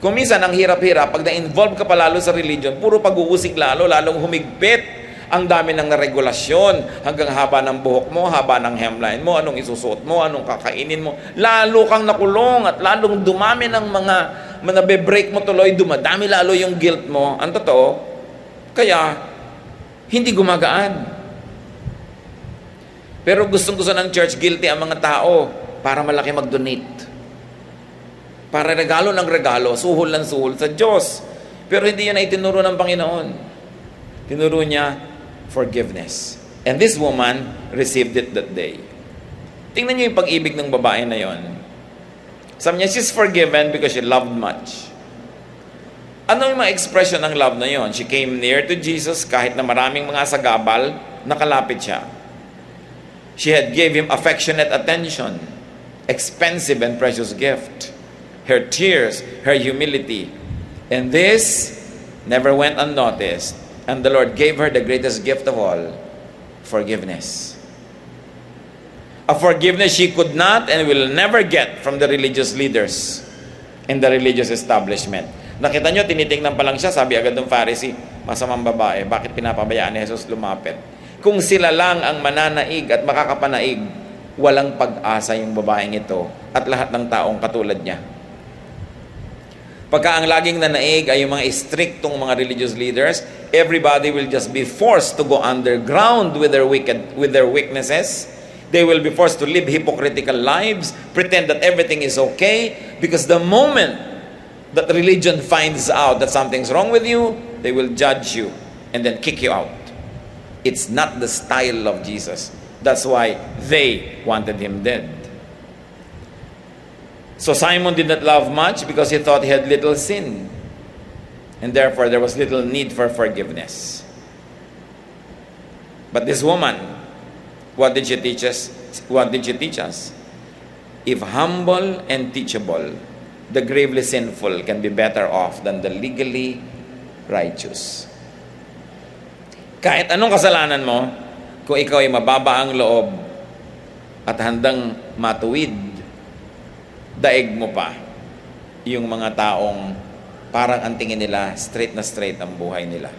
Kung minsan, ang hirap-hirap, pag na-involve ka pa lalo sa religion, puro pag-uusig lalo, lalong humigpit. Ang dami ng regulasyon, hanggang haba ng buhok mo, haba ng hemline mo, anong isusuot mo, anong kakainin mo. Lalo kang nakulong at lalong dumami ng mga nabe-break mo tuloy, dumadami lalo yung guilt mo. Ang totoo, kaya hindi gumagaan. Pero gustong-gusto ng church, guilty ang mga tao para malaki mag-donate. Para regalo ng regalo, suhol ng suhol sa Diyos. Pero hindi yun ay tinuro ng Panginoon. Tinuro niya forgiveness. And this woman received it that day. Tingnan niyo yung pag-ibig ng babae na yon. Sabi niya, she's forgiven because she loved much. Ano yung mga expression ng love na yon? She came near to Jesus kahit na maraming mga sagabal, nakalapit siya. She had gave him affectionate attention, expensive and precious gift. Her tears, her humility. And this never went unnoticed. And the Lord gave her the greatest gift of all, forgiveness. A forgiveness she could not and will never get from the religious leaders in the religious establishment. Nakita nyo, tinitingnan pa lang siya, sabi agad ng Pharisee, masamang babae, bakit pinapabayaan ni Jesus lumapit? Kung sila lang ang mananaig at makakapanaig, walang pag-asa yung babaeng ito at lahat ng taong katulad niya. Pagka ang laging nanaig ay yung mga striktong mga religious leaders, everybody will just be forced to go underground with their weaknesses. They will be forced to live hypocritical lives, pretend that everything is okay, because the moment that religion finds out that something's wrong with you, they will judge you and then kick you out. It's not the style of Jesus. That's why they wanted him dead. So Simon did not love much because he thought he had little sin. And therefore, there was little need for forgiveness. But this woman, what did she teach us? What did she teach us? If humble and teachable, the gravely sinful can be better off than the legally righteous. Kahit anong kasalanan mo, kung ikaw ay mababa ang loob at handang matuwid, daig mo pa yung mga taong parang ang tingin nila straight na straight ang buhay nila.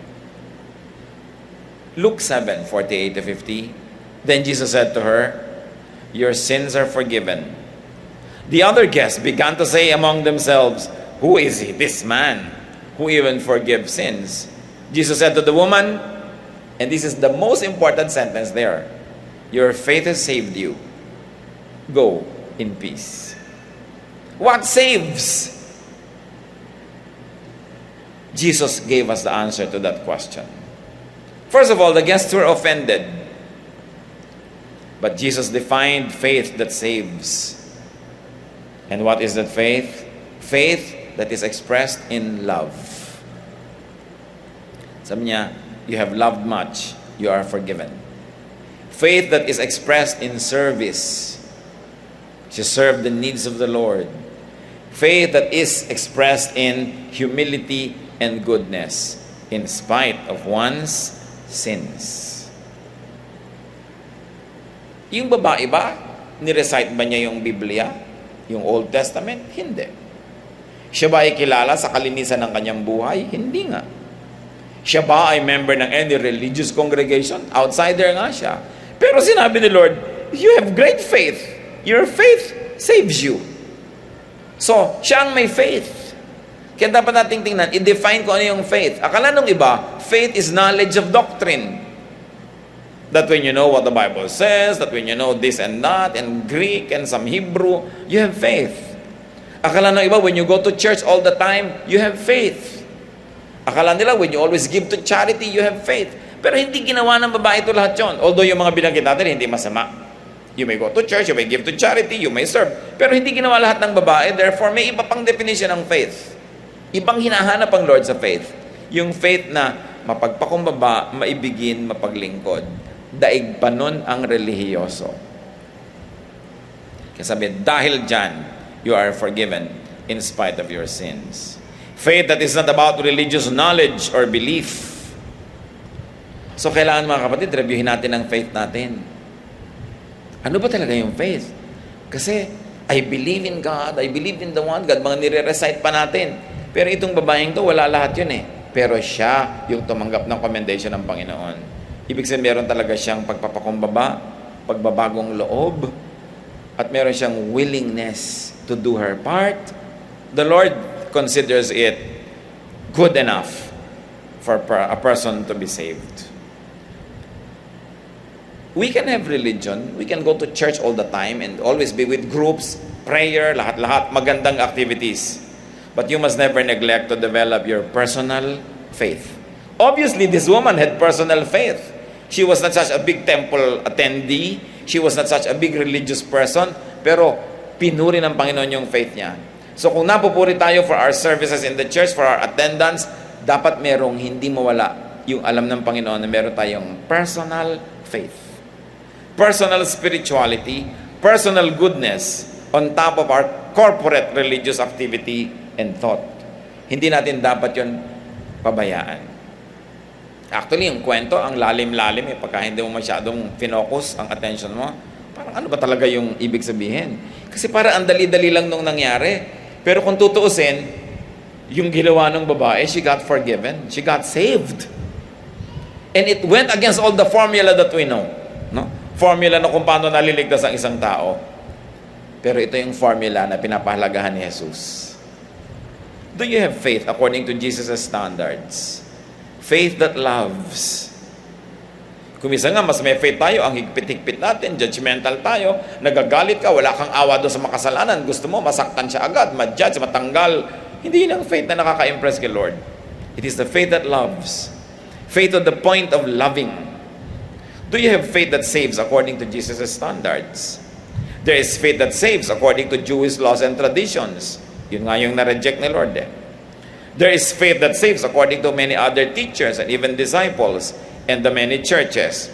Luke 7:48-50. Then Jesus said to her, "Your sins are forgiven." The other guests began to say among themselves, "Who is he, this man, who even forgives sins?" Jesus said to the woman, and this is the most important sentence there, "Your faith has saved you. Go in peace." What saves? Jesus gave us the answer to that question. First of all, the guests were offended. But Jesus defined faith that saves. And what is that faith? Faith that is expressed in love. Sabi niya, you have loved much, you are forgiven. Faith that is expressed in service. She served the needs of the Lord. Faith that is expressed in humility and goodness in spite of one's sins. Yung babae ba, nirecite ba niya yung Biblia? Yung Old Testament? Hindi. Siya ba ay kilala sa kalinisan ng kanyang buhay? Hindi nga. Siya ba ay member ng any religious congregation? Outsider nga siya. Pero sinabi ni Lord, you have great faith. Your faith saves you. So, siya ang may faith. Kaya dapat nating tingnan, i-define ko ano yung faith. Akala nung iba, faith is knowledge of doctrine. That when you know what the Bible says, that when you know this and that, and Greek and some Hebrew, you have faith. Akala nung iba, when you go to church all the time, you have faith. Akala nila, when you always give to charity, you have faith. Pero hindi ginawa ng babae ito lahat yun. Although yung mga binanggit natin, hindi masama. You may go to church, you may give to charity, you may serve. Pero hindi ginawa lahat ng babae, therefore may iba pang definition ng faith. Ibang hinahanap ang Lord sa faith. Yung faith na mapagpakumbaba, maibigin, mapaglingkod. Daig pa nun ang relihiyoso. Kaya sabi, dahil dyan, you are forgiven in spite of your sins. Faith that is not about religious knowledge or belief. So kailangan mga kapatid, reviewin natin ang faith natin. Ano ba talaga yung faith? Kasi, I believe in God, I believe in the one God, mga nire-recite pa natin. Pero itong babaeng to, wala lahat yun eh. Pero siya yung tumanggap ng commendation ng Panginoon. Ibig sabihin, meron talaga siyang pagpapakumbaba, pagbabagong loob, at meron siyang willingness to do her part. The Lord considers it good enough for a person to be saved. We can have religion, we can go to church all the time and always be with groups, prayer, lahat-lahat, magandang activities. But you must never neglect to develop your personal faith. Obviously, this woman had personal faith. She was not such a big temple attendee. She was not such a big religious person. Pero pinuri ng Panginoon yung faith niya. So kung napupuri tayo for our services in the church, for our attendance, dapat merong hindi mawala yung alam ng Panginoon na meron tayong personal faith. Personal spirituality, personal goodness on top of our corporate religious activity and thought. Hindi natin dapat yun pabayaan. Actually, yung kwento, ang lalim-lalim eh, pagka hindi mo masyadong finocus ang attention mo, parang ano ba talaga yung ibig sabihin? Kasi para ang dali-dali lang nung nangyari. Pero kung tutuusin, yung ginawa ng babae, she got forgiven. She got saved. And it went against all the formula that we know. No? Formula na kung paano naliligtas ang isang tao. Pero ito yung formula na pinapahalagahan ni Jesus. Do you have faith according to Jesus' standards? Faith that loves. Kung minsan nga, mas may faith tayo, ang higpit-higpit natin, judgmental tayo, nagagalit ka, wala kang awa doon sa makasalanan, gusto mo, masaktan siya agad, ma-judge, matanggal. Hindi yun ang faith na nakaka-impress kay Lord. It is the faith that loves. Faith to the point of loving. Do you have faith that saves according to Jesus' standards? There is faith that saves according to Jewish laws and traditions. Yun nga yung na-reject ni Lord eh. There is faith that saves according to many other teachers and even disciples and the many churches.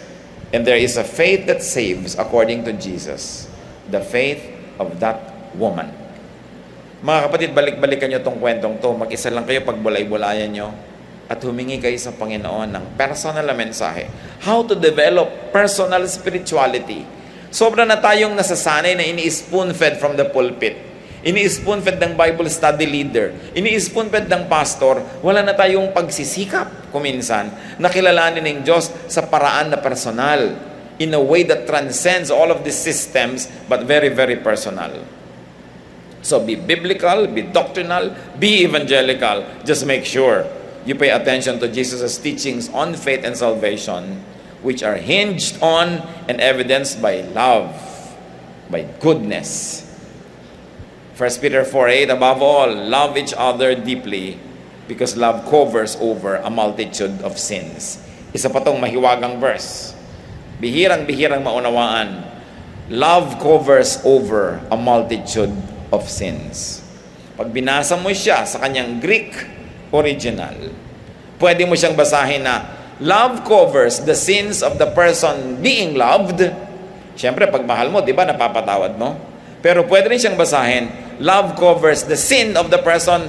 And there is a faith that saves according to Jesus. The faith of that woman. Mga kapatid, balik-balikan nyo itong kwentong to. Mag-isa lang kayo pag bulay-bulayan nyo. At humingi kayo sa Panginoon ng personal na mensahe. How to develop personal spirituality. Sobra na tayong nasasanay na ini-spoon-fed from the pulpit. ini-spoon-fed ng Bible study leader, ini-spoon-fed ng pastor, wala na tayong pagsisikap kuminsan na kilalanin ng Diyos sa paraan na personal, in a way that transcends all of these systems, but very, very personal. So be biblical, be doctrinal, be evangelical. Just make sure you pay attention to Jesus' teachings on faith and salvation, which are hinged on and evidenced by love, by goodness. 1 Peter 4:8, above all, love each other deeply, because love covers over a multitude of sins. Isa pa tong mahiwagang verse. Bihirang-bihirang maunawaan. Love covers over a multitude of sins. Pag binasa mo siya sa kanyang Greek original, pwede mo siyang basahin na love covers the sins of the person being loved. Siyempre, pag mahal mo, di ba, napapatawad mo? Pero pwede rin siyang basahin, love covers the sin of the person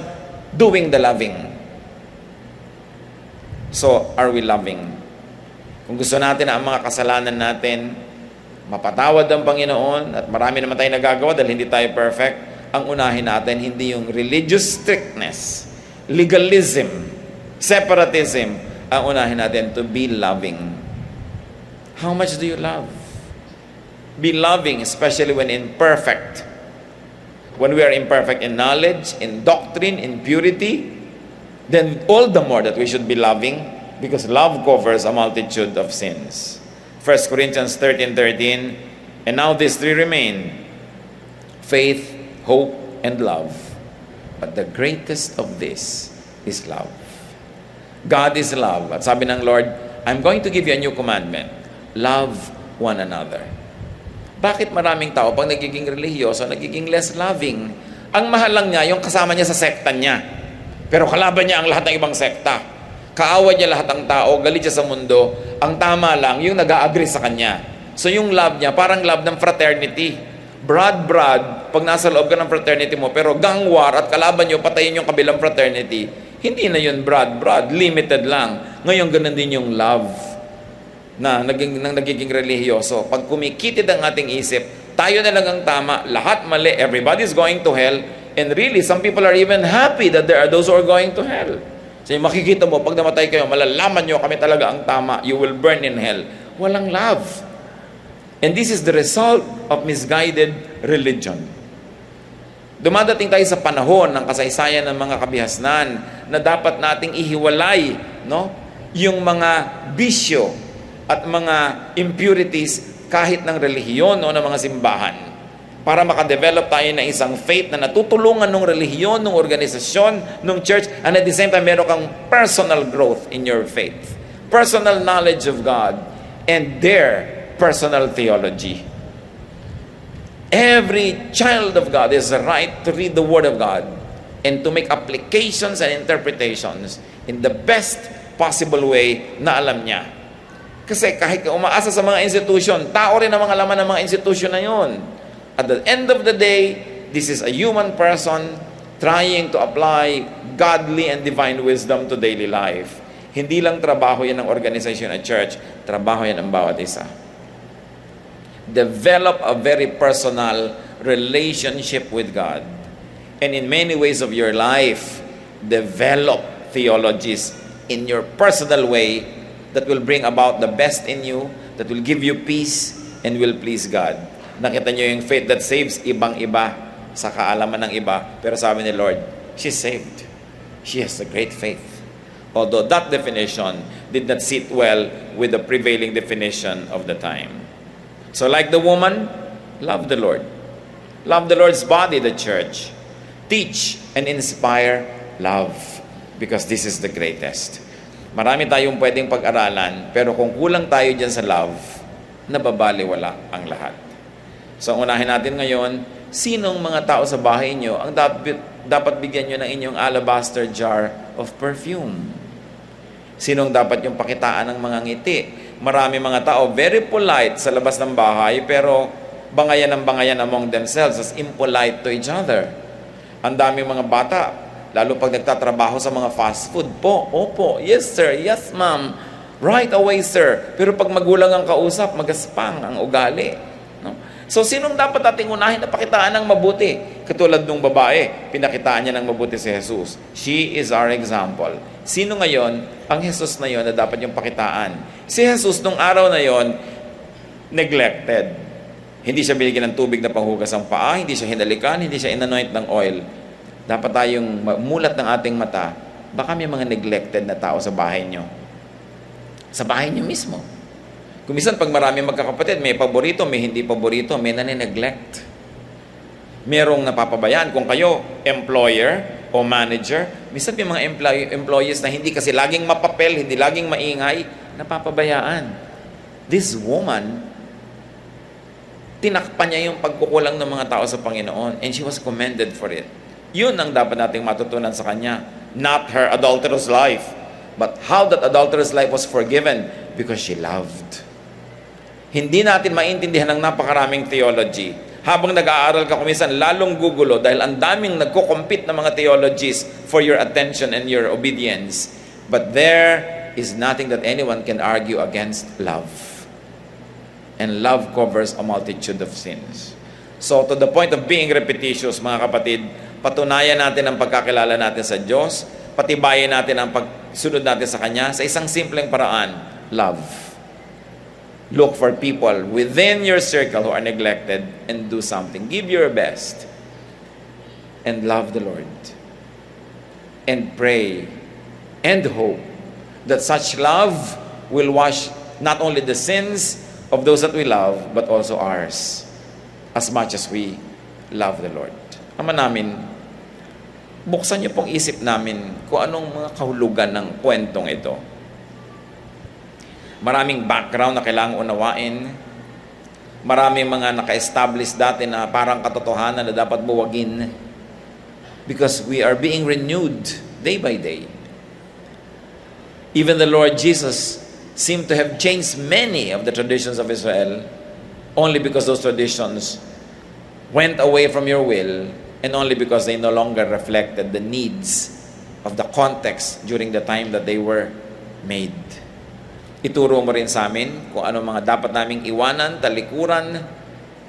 doing the loving. So, are we loving? Kung gusto natin na ang mga kasalanan natin mapatawad ang Panginoon, at marami naman tayong nagagawa dahil hindi tayo perfect, ang unahin natin hindi yung religious strictness, legalism, separatism. Ang unahin natin to be loving. How much do you love? Be loving, especially when imperfect. When we are imperfect in knowledge, in doctrine, in purity, then all the more that we should be loving, because love covers a multitude of sins. 1 Corinthians 13:13, and now these three remain, faith, hope, and love. But the greatest of this is love. God is love. At sabi ng Lord, I'm going to give you a new commandment. Love one another. Bakit maraming tao pag nagiging relihiyoso, nagiging less loving? Ang mahal lang niya, yung kasama niya sa sekta niya. Pero kalaban niya ang lahat ng ibang sekta. Kaaway niya lahat ng tao, galit siya sa mundo. Ang tama lang, yung nag-a-agree sa kanya. So yung love niya, parang love ng fraternity. Brad, pag nasa loob ka ng fraternity mo, pero gang war at kalaban niyo, patayin yung kabilang fraternity, hindi na yun brad, limited lang. Ngayon, ganun din yung love na nagiging relihiyoso. Pag kumikitid ang ating isip, tayo na lang ang tama, lahat mali, everybody's going to hell, and really, some people are even happy that there are those who are going to hell. So makikita mo, pag namatay kayo, malalaman nyo, kami talaga ang tama, you will burn in hell. Walang love. And this is the result of misguided religion. Dumadating tayo sa panahon ng kasaysayan ng mga kabihasnan na dapat nating ihiwalay, no, yung mga bisyo at mga impurities kahit ng relihiyon o ng mga simbahan, para makadevelop tayo ng isang faith na natutulungan ng relihiyon, ng organisasyon, ng church, and at the same time, meron kang personal growth in your faith, personal knowledge of God, and their personal theology. Every child of God has a right to read the Word of God and to make applications and interpretations in the best possible way na alam niya. Kasi kahit umaasa sa mga institusyon, tao rin ang mga laman ng mga institusyon na yun. At the end of the day, this is a human person trying to apply godly and divine wisdom to daily life. Hindi lang trabaho yan ng organisasyon at church, trabaho yan ng bawat isa. Develop a very personal relationship with God. And in many ways of your life, develop theologies in your personal way that will bring about the best in you, that will give you peace and will please God. Nakita nyo yung faith that saves, ibang-iba sa kaalaman ng iba. Pero sabi ni Lord, she's saved. She has a great faith. Although that definition did not sit well with the prevailing definition of the time. So like the woman, love the Lord. Love the Lord's body, the church. Teach and inspire love, because this is the greatest. Marami tayong pwedeng pag-aralan, pero kung kulang tayo dyan sa love, nababaliwala ang lahat. So unahin natin ngayon, sinong mga tao sa bahay nyo ang dapat bigyan nyo ng inyong alabaster jar of perfume? Sinong dapat yung pakitaan ng mga ngiti? Marami mga tao, very polite sa labas ng bahay, pero bangayan among themselves as impolite to each other. Ang daming mga bata, lalo pag nagtatrabaho sa mga fast food, opo, yes sir, yes ma'am, right away sir. Pero pag magulang ang kausap, magaspang ang ugali. No? So, sinong dapat ating unahin na pakitaan ng mabuti? Katulad nung babae, pinakitaan niya ng mabuti si Jesus. She is our example. Sino ngayon ang Jesus na yon na dapat yung pakitaan? Si Jesus nung araw na yon, neglected. Hindi siya binigyan ng tubig na panghugas ang paa, hindi siya hinalikan, hindi siya inanoint ng oil. Dapat tayong mulat ng ating mata, baka may mga neglected na tao sa bahay nyo. Sa bahay nyo mismo. Kung minsan pag marami magkakapatid, may paborito, may hindi paborito, may nanineglect. Merong napapabayaan. Kung kayo, employer o manager, minsan may mga employees na hindi kasi laging mapapel, hindi laging maingay, napapabayaan. This woman, tinakpan niya yung pagkukulang ng mga tao sa Panginoon and she was commended for it. Yun ang dapat nating matutunan sa kanya. Not her adulterous life, but how that adulterous life was forgiven because she loved. Hindi natin maintindihan ng napakaraming theology. Habang nag-aaral ka kuminsan, lalong gugulo dahil ang daming nagko-compete na mga theologies for your attention and your obedience. But there is nothing that anyone can argue against love. And love covers a multitude of sins. So to the point of being repetitious, mga kapatid, patunayan natin ang pagkakilala natin sa Diyos, patibayin natin ang pagsunod natin sa Kanya sa isang simpleng paraan, love. Look for people within your circle who are neglected and do something. Give your best. And love the Lord. And pray and hope that such love will wash not only the sins of those that we love, but also ours, as much as we love the Lord. Ama namin, buksan niyo pong isip namin kung anong mga kahulugan ng kwentong ito. Maraming background na kailangang unawain. Maraming mga naka-establish dati na parang katotohanan na dapat buwagin. Because we are being renewed day by day. Even the Lord Jesus seemed to have changed many of the traditions of Israel only because those traditions went away from your will and only because they no longer reflected the needs of the context during the time that they were made. Ituro mo rin sa amin kung ano mga dapat naming iwanan, talikuran,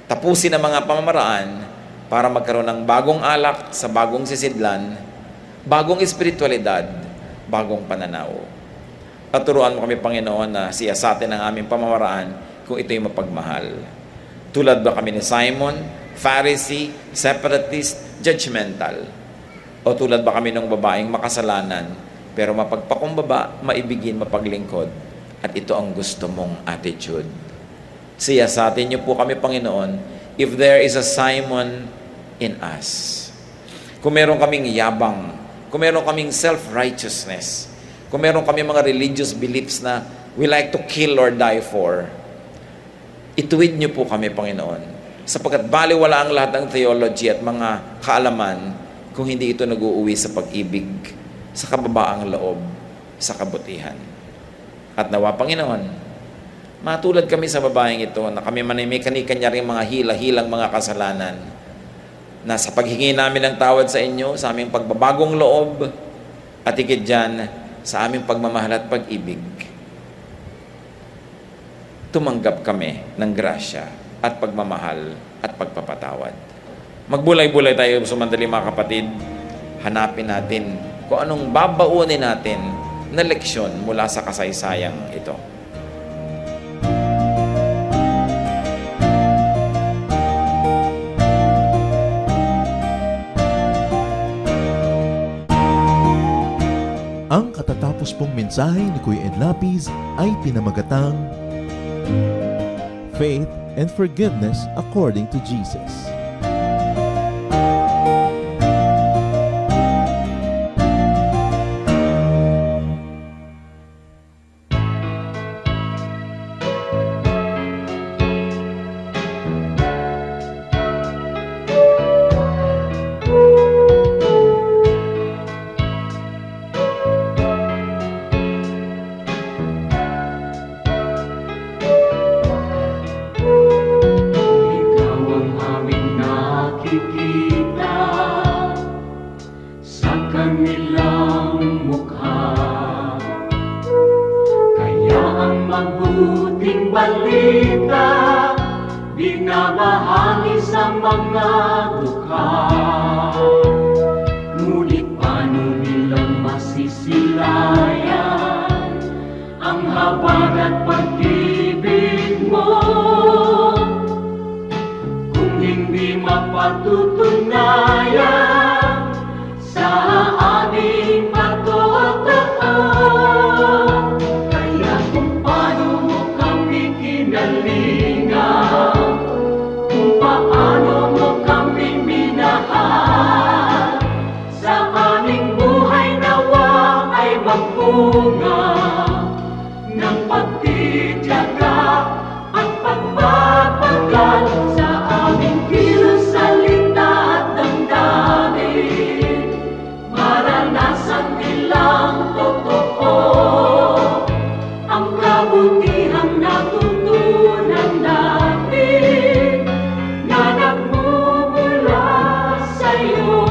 tapusin ang mga pamamaraan para magkaroon ng bagong alak sa bagong sisidlan, bagong espiritualidad, bagong pananaw. At turuan mo kami, Panginoon, na siyasatin ang aming pamamaraan kung ito'y mapagmahal. Tulad ba kami ni Simon, Pharisee, separatist, judgmental? O tulad ba kami ng babaeng makasalanan, pero mapagpakumbaba, maibigin, mapaglingkod? At ito ang gusto mong attitude. Siyasatin niyo po kami, Panginoon, if there is a Simon in us. Kung meron kaming yabang, kung meron kaming self-righteousness, kung meron kaming mga religious beliefs na we like to kill or die for, ituwid niyo po kami, Panginoon. Sapagkat baliwala ang lahat ng theology at mga kaalaman kung hindi ito nag-uuwi sa pag-ibig, sa kababaang loob, sa kabutihan. At nawa, Panginoon, matulad kami sa babaeng ito na kami may kanya rin mga hila-hilang mga kasalanan na sa paghingi namin ng tawad sa inyo, sa aming pagbabagong loob, at higit dyan, sa aming pagmamahal at pag-ibig, tumanggap kami ng grasya at pagmamahal at pagpapatawad. Magbulay-bulay tayo sumandali, mga kapatid. Hanapin natin kung anong babaunin natin na leksyon mula sa kasaysayang ito. Ang katatapos pong mensahe ni Kuya Ed Lapis ay pinamagatang Faith and Forgiveness According to Jesus. Ikaw ang aming bahagi sa mga dukha. Ngunit paano nilang masisilayan ang habag at pag-ibig mo kung hindi mapatutunayan sa aming patotoo? Kaya kung paano mo kami kinalingan, kung paano mo kami minahal, sa aming buhay nawa ay magbunga ng pagtitiyaga at pagpapagal sa aming kilos, salita at damdamin. Maranasan nilang totoo ang kabutihang natutunan natin na nagmumula sa'yo.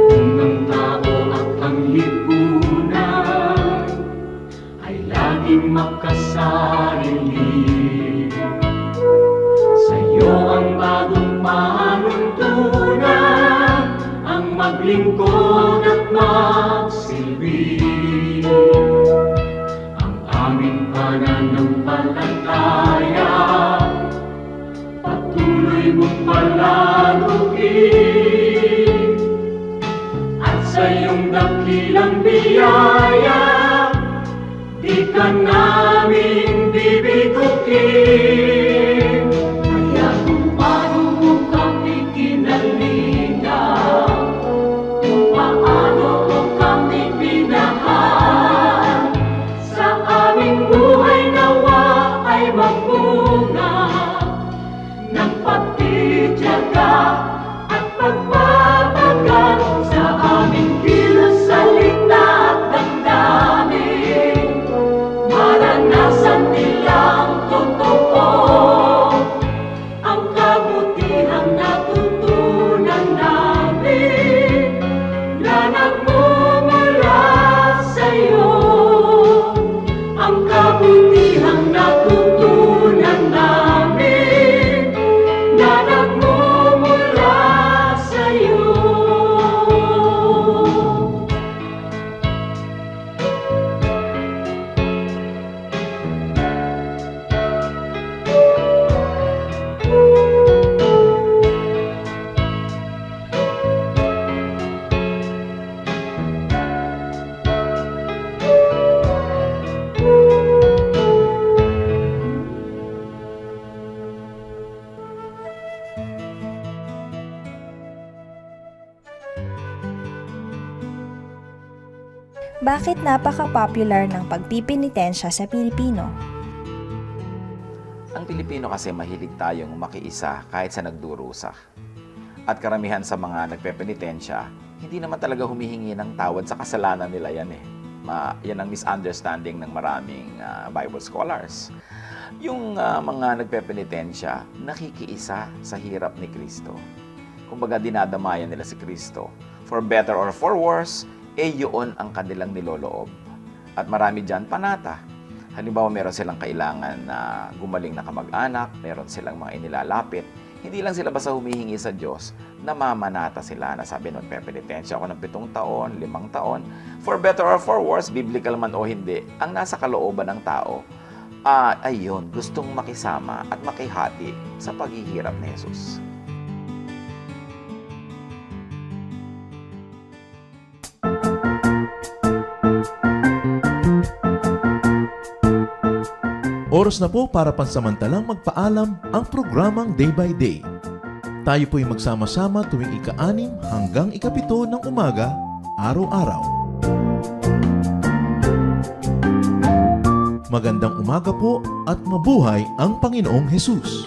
Kung ang tao at ang lipunan ay laging makasarili, sa'yo ang bagong panuntunan, ang maglingkod at magsilbi. Ang aming pananampalataya patuloy mong palaguin, at sa iyong dakilang biyaya di ka namin bibigutin. Kaya kung paano mo kami kinalingan, kung paano mo kami minahal, sa aming buhay nawa ay magbunga ng pagtitiyaga at pagpapagal sa aming kilos, salita at damdamin. Maranasan nilang totoo ang kabutihang natutunan namin na nagmumula sa'yo. Ang kabutihang natutunan namin na nagmumula sa'yo. Bakit napaka-popular ng pagpipinitensya sa Pilipino? Ang Pilipino kasi mahilig tayong makiisa kahit sa nagdurusa. At karamihan sa mga nagpepenitensya, hindi naman talaga humihingi ng tawad sa kasalanan nila yan eh. Yan ang misunderstanding ng maraming Bible scholars. Yung mga nagpepenitensya, nakikiisa sa hirap ni Kristo. Kumbaga dinadamayan nila si Kristo. For better or for worse, yun ang kanilang niloloob. At marami dyan panata. Halimbawa, meron silang kailangan na gumaling na kamag-anak, meron silang mga inilalapit. Hindi lang sila basta humihingi sa Diyos, namamanata sila na sabi nun, pepenitensya ako ng 7 taon, 5 taon. For better or for worse, biblical man o hindi, ang nasa kalooban ng tao, ayun, gustong makisama at makihati sa paghihirap ni Jesus. Oras na po para pansamantalang magpaalam ang programang Day by Day. Tayo po'y magsama-sama tuwing ika-6 hanggang ika-7 ng umaga, araw-araw. Magandang umaga po at mabuhay ang Panginoong Hesus!